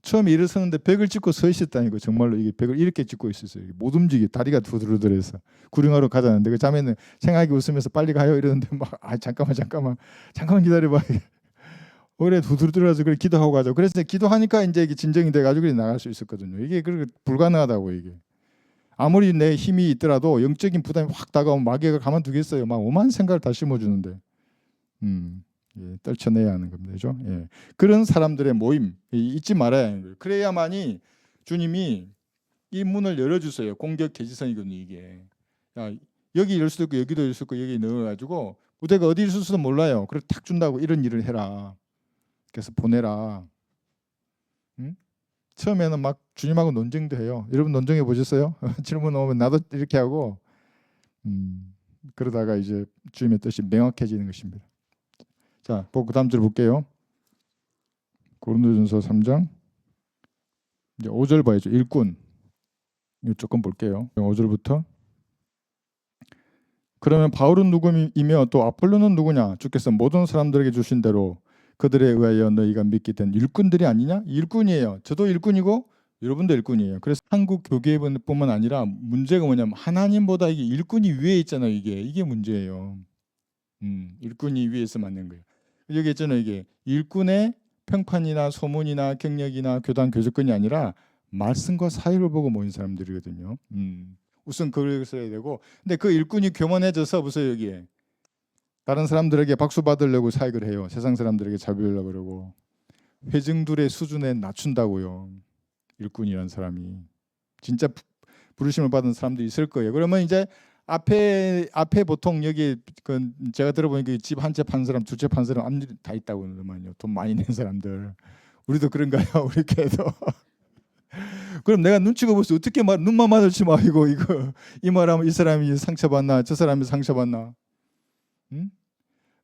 처음에 일어서는데 벽을 짚고 서 있었다니까. 정말로 이게 벽을 이렇게 짚고 있었어요. 못 움직이 다리가 두드러들어서 구룡하러 가자는데 그 자매는 생각이 웃으면서 빨리 가요 이러는데 막 잠깐만 기다려봐. 오래 두드러들어서 그래 기도하고 가자. 그래서 기도하니까 이제 이게 진정이 돼가지고 나갈 수 있었거든요. 이게 그렇게 불가능하다고 이게. 아무리 내 힘이 있더라도 영적인 부담이 확 다가오면 마귀가 가만두겠어요. 막 오만 생각을 다 심어주는데. 예, 떨쳐내야 하는 겁니다. 그죠? 예. 그런 사람들의 모임 잊지 말아야 하는 거예요. 그래야만이 주님이 이 문을 열어주세요. 공격 계지선이거든요. 이게 야, 여기 열 수도 있고 여기도 열 수 있고 여기 넣어가지고 부대가 어디 있을 수도 몰라요. 그래서 탁 준다고 이런 일을 해라. 그래서 보내라. 처음에는 막 주님하고 논쟁도 해요. 여러분 논쟁해 보셨어요? 질문 오면 나도 이렇게 하고 그러다가 이제 주님의 뜻이 명확해지는 것입니다. 자, 그 다음 줄 볼게요. 고린도전서 3장 이제 5절 봐야죠. 일꾼 이거 조금 볼게요. 5절부터 그러면 바울은 누구이며 또 아폴로는 누구냐? 주께서 모든 사람들에게 주신 대로 그들에 의하여 너희가 믿게 된 일꾼들이 아니냐? 일꾼이에요. 저도 일꾼이고 여러분도 일꾼이에요. 그래서 한국 교계뿐만 아니라 문제가 뭐냐면 하나님보다 이게 일꾼이 위에 있잖아요. 이게 문제예요. 일꾼이 위에서 맞는 거예요. 여기 있잖아요. 이게 일꾼의 평판이나 소문이나 경력이나 교단 교섭권이 아니라 말씀과 사역을 보고 모인 사람들이거든요. 우선 그걸 써야 되고, 근데 그 일꾼이 교만해져서 보세요. 여기에 다른 사람들에게 박수 받으려고 사역을 해요. 세상 사람들에게 자비하려고 그러고 회중들의 수준에 낮춘다고요. 일꾼이라는 사람이 진짜 부르심을 받은 사람도 있을 거예요. 그러면 이제 앞에 보통 여기 그 제가 들어보니까 집 한 채 판 사람, 두 채 판 사람 앞일이 다 있다고 그러더만요. 돈 많이 낸 사람들 우리도 그런가요? 우리 교회도. 그럼 내가 눈치가 보여서 어떻게 눈만 마주치 마이고 이거 이 말하면 이 사람이 상처받나 저 사람이 상처받나. 응?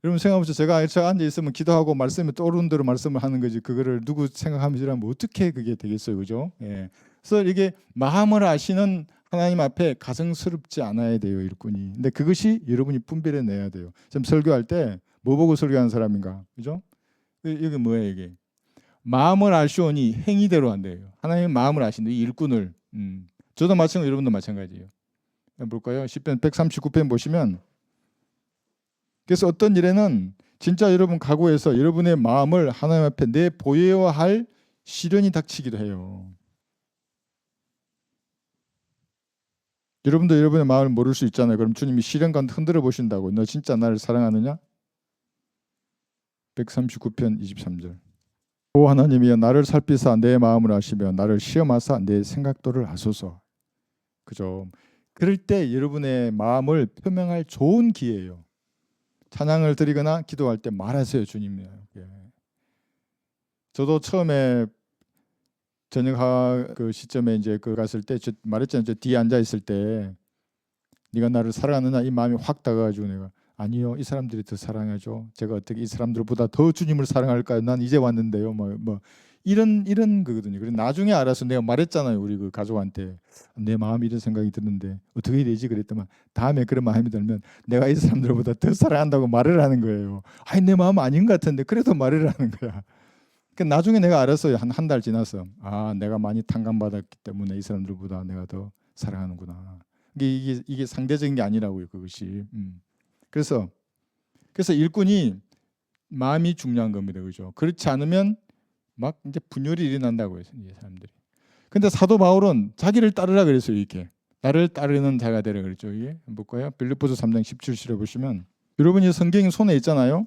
여러분 생각해보세요. 제가 앉아 있으면 기도하고 말씀이 떠오르는 대로 말씀을 하는 거지. 그거를 누구 생각하면서 이러면 어떻게 그게 되겠어요, 그죠? 예. 그래서 이게 마음을 아시는 하나님 앞에 가증스럽지 않아야 돼요, 일꾼이. 근데 그것이 여러분이 분별해내야 돼요. 지금 설교할 때 뭐 보고 설교하는 사람인가, 그죠? 이게 뭐예요, 이게? 마음을 아시오니 행위대로 한대요. 하나님 마음을 아신다, 이 일꾼을. 저도 마찬가지, 여러분도 마찬가지예요. 볼까요? 시편 139편 보시면. 그래서 어떤 일에는 진짜 여러분 각오해서 여러분의 마음을 하나님 앞에 내보여야 할 시련이 닥치기도 해요. 여러분도 여러분의 마음을 모를 수 있잖아요. 그럼 주님이 시련 가운데 흔들어 보신다고. 너 진짜 나를 사랑하느냐? 139편 23절. 오 하나님이여 나를 살피사 내 마음을 아시며 나를 시험하사 내 생각도를 아소서. 그죠? 그럴 때 여러분의 마음을 표명할 좋은 기회예요. 찬양을 드리거나 기도할 때 말하세요, 주님이요. 예. 저도 처음에 저녁 그 시점에 이제 그 갔을 때 말했잖아요. 저 뒤에 앉아 있을 때 네가 나를 사랑하느냐 이 마음이 확 다가가지고 내가 아니요 이 사람들이 더 사랑하죠. 제가 어떻게 이 사람들보다 더 주님을 사랑할까요? 난 이제 왔는데요. 뭐 이런 거거든요. 그래서 나중에 알아서 내가 말했잖아요. 우리 그 가족한테 내 마음이 이런 생각이 드는데 어떻게 해야 되지 그랬더만 다음에 그런 마음이 들면 내가 이 사람들보다 더 사랑한다고 말을 하는 거예요. 아니 내 마음 아닌 것 같은데 그래도 말을 하는 거야. 그러니까 나중에 내가 알았어요. 한 달 지나서 아 내가 많이 탕감받았기 때문에 이 사람들보다 내가 더 사랑하는구나. 이게 상대적인 게 아니라고요. 그것이. 그래서 일꾼이 마음이 중요한 겁니다. 그죠? 그렇지 않으면 막 이제 분열이 일어난다고 해서 이제 사람들이. 근데 사도 바울은 자기를 따르라 그랬어요. 이렇게 나를 따르는 자가 되라 그랬죠. 이게 볼까요? 빌립보서 3장 17절에 보시면 여러분이 성경이 손에 있잖아요.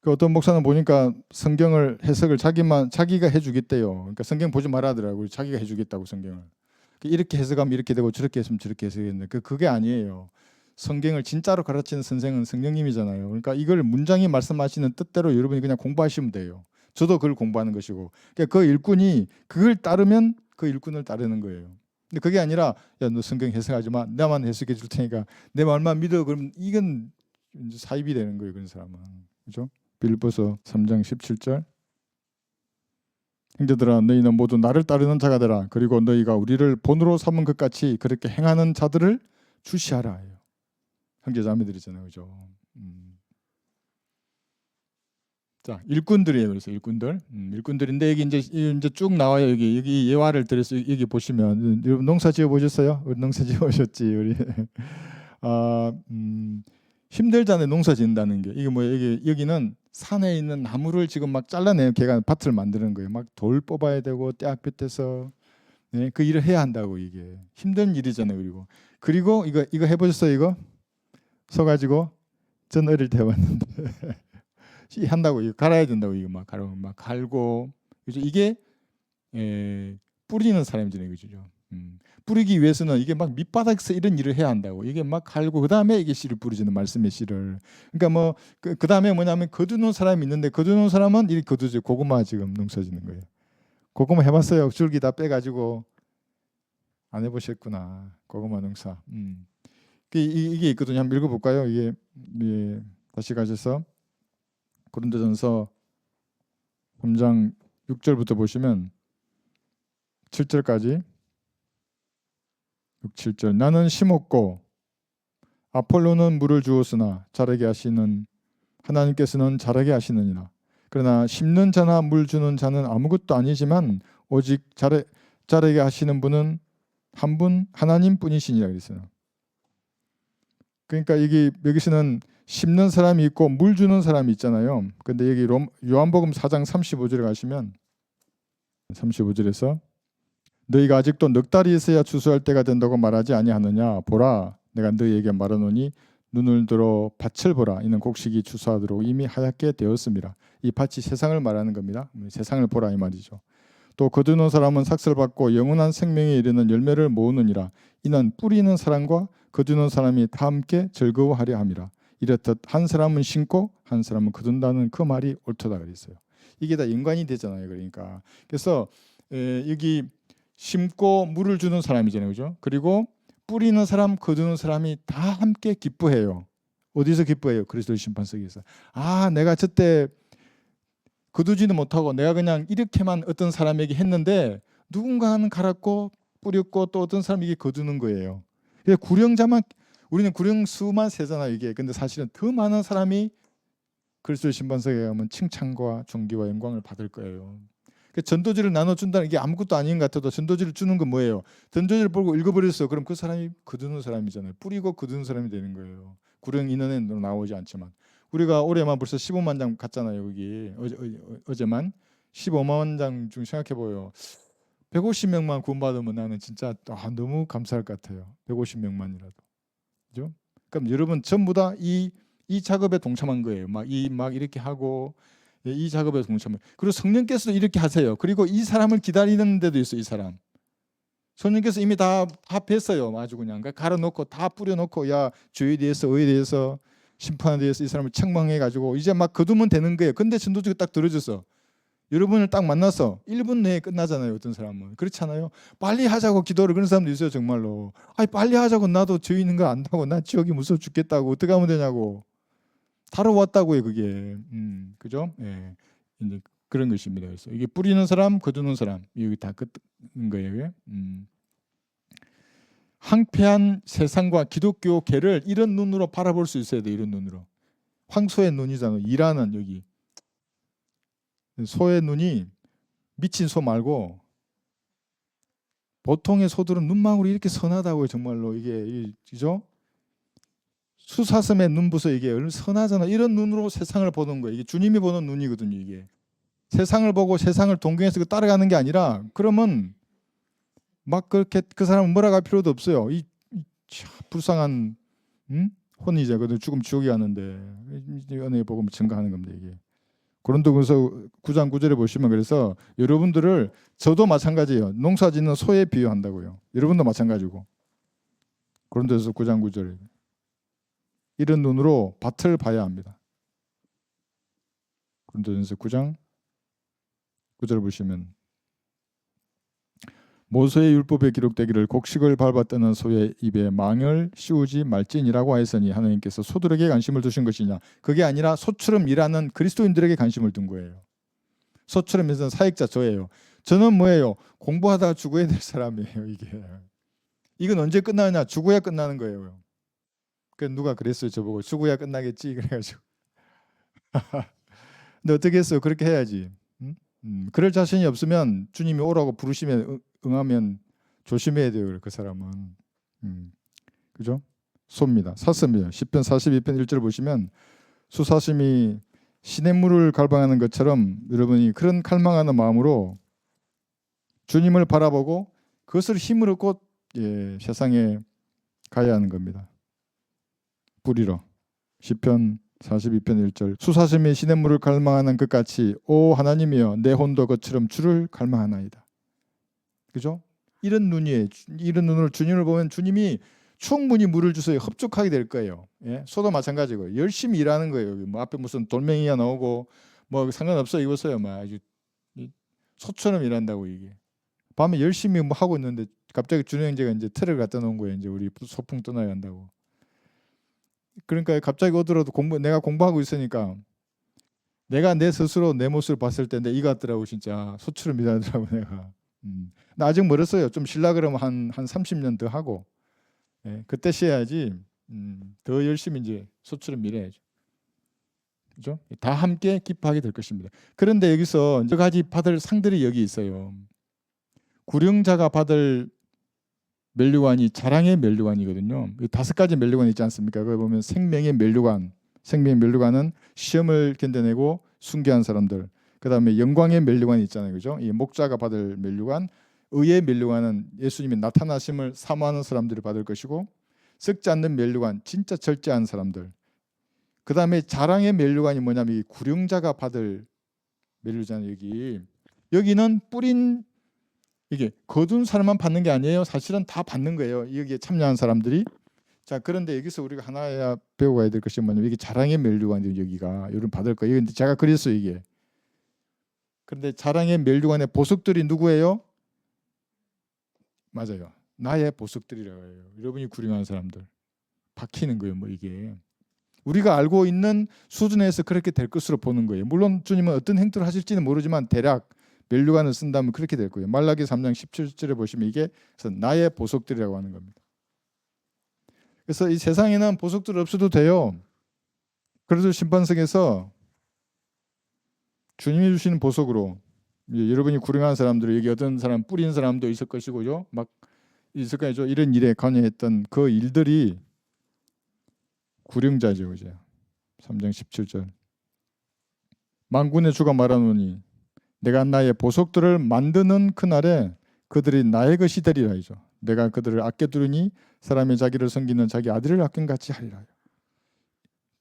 그 어떤 목사는 보니까 성경을 해석을 자기가 해주겠대요. 그러니까 성경 보지 말아더라고요. 자기가 해주겠다고 성경을. 이렇게 해석하면 이렇게 되고 저렇게 했으면 저렇게 해석했는데 그게 아니에요. 성경을 진짜로 가르치는 선생은 성령님이잖아요. 그러니까 이걸 문장이 말씀하시는 뜻대로 여러분이 그냥 공부하시면 돼요. 저도 그걸 공부하는 것이고. 그러니까 그 일꾼이 그걸 따르면 그 일꾼을 따르는 거예요. 근데 그게 아니라 야 너 성경 해석하지 마. 나만 해석해 줄 테니까 내 말만 믿어. 그러면 이건 이제 사입이 되는 거예요. 그런 사람은. 그렇죠? 빌립보서 3장 17절. 형제들아 너희는 모두 나를 따르는 자가 되라. 그리고 너희가 우리를 본으로 삼은 것 같이 그렇게 행하는 자들을 주시하라. 형제 자매들이잖아요. 그죠? 자, 일꾼들이에요. 그래서 일꾼들인데 여기 이제 쭉 나와요. 여기 예화를 들어서 여기 보시면 여러분 농사 지어 보셨어요? 우리 농사 지어 보셨지 우리. 힘들잖아요. 농사 짓는다는 게. 이게 뭐예요? 여기는 산에 있는 나무를 지금 막 잘라내요. 걔가 밭을 만드는 거예요. 막 돌 뽑아야 되고 떼약볕에서 네, 그 일을 해야 한다고. 이게 힘든 일이잖아요. 그리고 이거 해보셨어요? 이거 서가지고 전 어릴 때 해봤는데 한다고. 이거 갈아야 된다고. 이거 막 갈고 그죠? 이게 뿌리는 사람이잖아요. 그죠? 뿌리기 위해서는 이게 막 밑바닥에서 이런 일을 해야 한다고. 이게 막 갈고 그 다음에 이게 씨를 뿌리지는 말씀의 씨를. 그러니까 뭐 그 다음에 뭐냐면 거두는 사람이 있는데 거두는 사람은 이렇게 거두죠. 고구마 지금 농사 짓는 거예요. 고구마 해봤어요? 줄기 다 빼가지고 안 해보셨구나. 고구마 농사. 이게 있거든요. 한번 읽어볼까요? 이게 다시 가셔서 고린도전서 3장 6절부터 보시면 7절까지 6, 7절. 나는 심었고 아폴로는 물을 주었으나 자라게 하시는 하나님께서는 자라게 하시느니라. 그러나 심는 자나 물 주는 자는 아무것도 아니지만 오직 자라게 하시는 분은 한 분 하나님뿐이시니라 그랬어요. 그러니까 여기서는 심는 사람이 있고 물 주는 사람이 있잖아요. 근데 여기 요한복음 4장 35절에 가시면 35절에서 너희가 아직도 넉 달이 있어야 추수할 때가 된다고 말하지 아니하느냐. 보라 내가 너희에게 말하노니 눈을 들어 밭을 보라. 이는 곡식이 추수하도록 이미 하얗게 되었습니다. 이 밭이 세상을 말하는 겁니다. 세상을 보라 이 말이죠. 또 거두는 사람은 삭슬 받고 영원한 생명에 이르는 열매를 모으느니라. 이는 뿌리는 사람과 거두는 사람이 다 함께 즐거워하려 함이라. 이렇듯 한 사람은 심고 한 사람은 거둔다는 그 말이 옳도다 그랬어요. 이게 다 연관이 되잖아요. 그러니까 그래서 여기 심고 물을 주는 사람이잖아요, 그죠? 그리고 뿌리는 사람, 거두는 사람이 다 함께 기뻐해요. 어디서 기뻐해요? 그리스도의 심판석에서. 아, 내가 저때 거두지는 못하고 내가 그냥 이렇게만 어떤 사람에게 했는데 누군가는 갈았고 뿌렸고 또 어떤 사람이 이게 거두는 거예요. 구령자만, 우리는 구령수만 세잖아요, 이게. 근데 사실은 더 많은 사람이 그리스도의 심판석에 가면 칭찬과 존귀와 영광을 받을 거예요. 전도지를 나눠준다는 게 아무것도 아닌 것 같아도 전도지를 주는 건 뭐예요? 전도지를 보고 읽어버렸어. 그럼 그 사람이 거두는 사람이잖아요. 뿌리고 거두는 사람이 되는 거예요. 구령 인원에 나오지 않지만 우리가 올해만 벌써 15만 장 갔잖아요. 여기 어제만 15만 장 중 생각해봐요. 150명만 구원받으면 나는 진짜 너무 감사할 것 같아요. 150명만이라도. 그죠? 그럼 여러분 전부 다 이 작업에 동참한 거예요. 막 이렇게 하고 이 작업에 동참해. 그리고 성령께서도 이렇게 하세요. 그리고 이 사람을 기다리는 데도 있어요. 이 사람. 성령께서 이미 다 뵀어요. 아주 그냥 갈아놓고 다 뿌려놓고 야 죄에 대해서 의에 대해서 심판에 대해서 이 사람을 책망해 가지고 이제 막 거두면 되는 거예요. 근데 전도지가 딱 들어줘서 여러분을 딱 만나서 1분 내에 끝나잖아요. 어떤 사람은 그렇잖아요. 빨리 하자고 기도를 그런 사람도 있어요. 정말로. 아니 빨리 하자고. 나도 죄 있는 거 안다고. 나 지옥이 무서워 죽겠다고. 어떻게 하면 되냐고. 다뤄왔다고요. 그게. 그죠? 예. 이제 그런 것입니다. 그래서 이게 뿌리는 사람, 거두는 사람 여기 다 끝인 거예요. 황폐한 세상과 기독교계를 이런 눈으로 바라볼 수 있어야 돼. 이런 눈으로. 황소의 눈이잖아요. 이라는 여기 소의 눈이 미친 소 말고 보통의 소들은 눈망울이 이렇게 선하다고요. 정말로 이게 그죠? 수사슴의 눈부서 이게 얼마나 선하잖아. 이런 눈으로 세상을 보는 거예요. 이게 주님이 보는 눈이거든요. 이게 세상을 보고 세상을 동경해서 따라가는 게 아니라 그러면 막 그렇게 그 사람은 뭐라고 할 필요도 없어요. 이 불쌍한 혼이죠. 그래도 죽음 지옥에 가는데 은혜의 복음을 증거하는 겁니다. 이게 고린도전서 9장 9절에 보시면 그래서 여러분들을 저도 마찬가지예요. 농사짓는 소에 비유한다고요. 여러분도 마찬가지고. 고린도전서 9장 9절에 이런 눈으로 밭을 봐야 합니다. 고린도전서 9장 9절 보시면 모세의 율법에 기록되기를 곡식을 밟아 뜨는 소의 입에 망을 씌우지 말지니라고 하였으니 하나님께서 소들에게 관심을 두신 것이냐. 그게 아니라 소처럼 일하는 그리스도인들에게 관심을 둔 거예요. 소처럼 일하는 사역자 저예요. 저는 뭐예요? 공부하다가 죽어야 될 사람이에요. 이건 언제 끝나느냐? 죽어야 끝나는 거예요. 그 누가 그랬어요. 저보고 죽어야 끝나겠지 그래가지고 근데 어떻게 했어요? 그렇게 해야지. 그럴 자신이 없으면 주님이 오라고 부르시면 응하면 조심해야 돼요. 그 사람은. 그죠? 소입니다. 사슴이에요. 시편 42편 1절 보시면 수사심이 시냇물을 갈망하는 것처럼 여러분이 그런 갈망하는 마음으로 주님을 바라보고 그것을 힘을 얻고 세상에 가야 하는 겁니다. 뿌리러. 시편 42편 1절 수사심이 시냇물을 갈망하는 것 같이 오 하나님이여 내 혼도 그처럼 주를 갈망하나이다. 그죠? 이런 눈이에요. 이런 눈으로 주님을 보면 주님이 충분히 물을 주셔서 흡족하게 될 거예요. 예? 소도 마찬가지고 열심히 일하는 거예요. 뭐 앞에 무슨 돌멩이가 나오고 뭐 상관없어 이거어요. 막 아주 소처럼 일한다고 이게. 밤에 열심히 뭐 하고 있는데 갑자기 준영 형제가 이제 틀을 갖다 놓은 거예요. 이제 우리 소풍 떠나야 한다고. 그러니까 갑자기 오더라도 내가 공부하고 있으니까 내가 내 스스로 내 모습을 봤을 때 내 이 같더라고 진짜 소처럼 일하더라고 내가. 나 아직 멀었어요. 좀 쉬려 그러면 한 30년 더 하고 그때 쉬어야지. 더 열심히 이제 소처럼 일해야죠. 그죠? 다 함께 기뻐하게 될 것입니다. 그런데 여기서 여러 가지 받을 상들이 여기 있어요. 구령자가 받을 면류관이 자랑의 면류관이거든요. 5가지 면류관이 있지 않습니까? 그걸 보면 생명의 면류관, 생명의 면류관은 시험을 견뎌내고 순교한 사람들. 그다음에 영광의 면류관이 있잖아요, 그죠? 이 목자가 받을 면류관, 의의 면류관은 예수님의 나타나심을 사모하는 사람들이 받을 것이고, 썩지 않는 면류관, 진짜 절제한 사람들. 그다음에 자랑의 면류관이 뭐냐면 이 구령자가 받을 면류잖아요. 여기는 뿌린 이게 거둔 사람만 받는 게 아니에요. 사실은 다 받는 거예요. 여기에 참여한 사람들이. 자, 그런데 여기서 우리가 하나 배워가야 될 것이 뭐냐면 이게 자랑의 면류관이 여기가 여러분 받을 거예요. 근데 제가 그랬어요 이게. 그런데 사랑의 면류관의 보석들이 누구예요? 맞아요. 나의 보석들이라고 해요. 여러분이 구령하는 사람들. 박히는 거예요. 뭐 이게. 우리가 알고 있는 수준에서 그렇게 될 것으로 보는 거예요. 물론 주님은 어떤 행동을 하실지는 모르지만 대략 면류관을 쓴다면 그렇게 될 거예요. 말라기 3장 17절에 보시면 이게 나의 보석들이라고 하는 겁니다. 그래서 이 세상에는 보석들 없어도 돼요. 그래도 심판석에서 주님이 주시는 보석으로 여러분이 구령하는 사람들, 여기 어떤 사람 뿌린 사람도 있을 것이고요. 막 있을 거죠. 이런 일에 관여했던 그 일들이 구령자죠. 그죠? 3장 17절. 만군의 주가 말하노니 내가 나의 보석들을 만드는 그날에 그들이 나의 것이 되리라 이죠. 내가 그들을 아껴두르니 사람이 자기를 섬기는 자기 아들을 아낀 같이 하리라.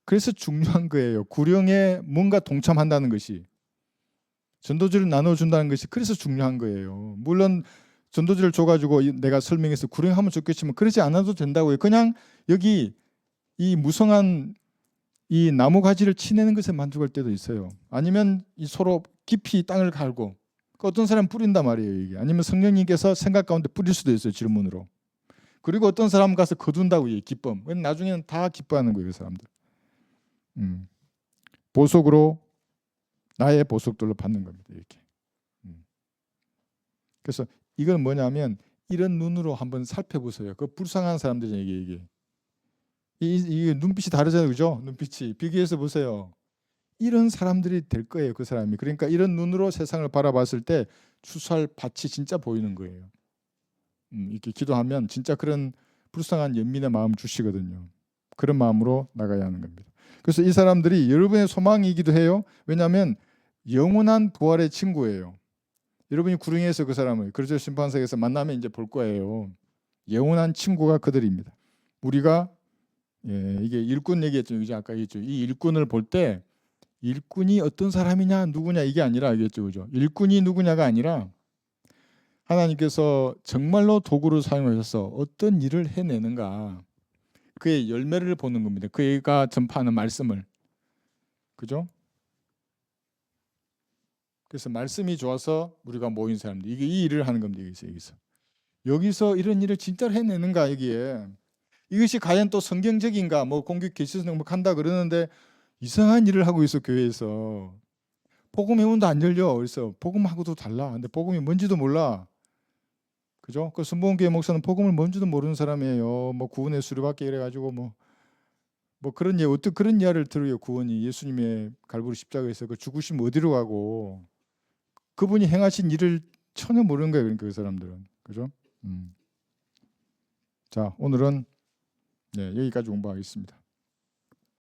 그래서 중요한 거예요. 구령에 뭔가 동참한다는 것이, 전도지를 나눠준다는 것이 그래서 중요한 거예요. 물론 전도지를 줘가지고 내가 설명해서 구령하면 좋겠지만 그러지 않아도 된다고요. 그냥 여기 이 무성한 이 나무 가지를 치내는 것에 만족할 때도 있어요. 아니면 이 서로 깊이 땅을 갈고, 어떤 사람 뿌린단 말이에요. 이게. 아니면 성령님께서 생각 가운데 뿌릴 수도 있어요. 질문으로. 그리고 어떤 사람 가서 거둔다고 이 기쁨. 나중에는 다 기뻐하는 거예요. 그 사람들. 보석으로 나의 보석들로 받는 겁니다. 이렇게. 그래서 이건 뭐냐면 이런 눈으로 한번 살펴보세요. 그 불쌍한 사람들이 이게. 이 눈빛이 다르잖아요. 그죠? 눈빛이. 비교해서 보세요. 이런 사람들이 될 거예요. 그 사람이. 그러니까 이런 눈으로 세상을 바라봤을 때 추수할 밭이 진짜 보이는 거예요. 이렇게 기도하면 진짜 그런 불쌍한 연민의 마음 주시거든요. 그런 마음으로 나가야 하는 겁니다. 그래서 이 사람들이 여러분의 소망이기도 해요. 왜냐하면 영원한 부활의 친구예요. 여러분이 구령에서 그 사람을 그렇죠. 심판석에서 만나면 이제 볼 거예요. 영원한 친구가 그들입니다. 우리가 이게 일꾼 얘기했죠. 이제 아까 얘기했죠. 이 일꾼을 볼 때 일꾼이 어떤 사람이냐 누구냐 이게 아니라 알겠죠. 그죠? 일꾼이 누구냐가 아니라 하나님께서 정말로 도구를 사용하셔서 어떤 일을 해내는가, 그의 열매를 보는 겁니다. 그가 전파하는 말씀을. 그죠? 그래서 말씀이 좋아서 우리가 모인 사람들, 이게 이 일을 하는 겁니다. 여기서 이런 일을 진짜로 해내는가, 여기에 이것이 과연 또 성경적인가, 뭐 공격 개시 등록한다 그러는데 이상한 일을 하고 있어. 교회에서 복음 회원도 안 열려. 그래서 복음하고도 달라. 근데 복음이 뭔지도 몰라. 그죠? 그 순복음교회 목사는 복음을 뭔지도 모르는 사람이에요. 뭐 구원의 수료받게 이래가지고 뭐 그런 어떻게 그런 이야기를 들어요. 구원이 예수님의 갈보리 십자가에서 그 죽으시면 어디로 가고, 그분이 행하신 일을 전혀 모르는 거예요. 그러니까 그 사람들은. 그죠? 자, 오늘은 여기까지 공부하겠습니다.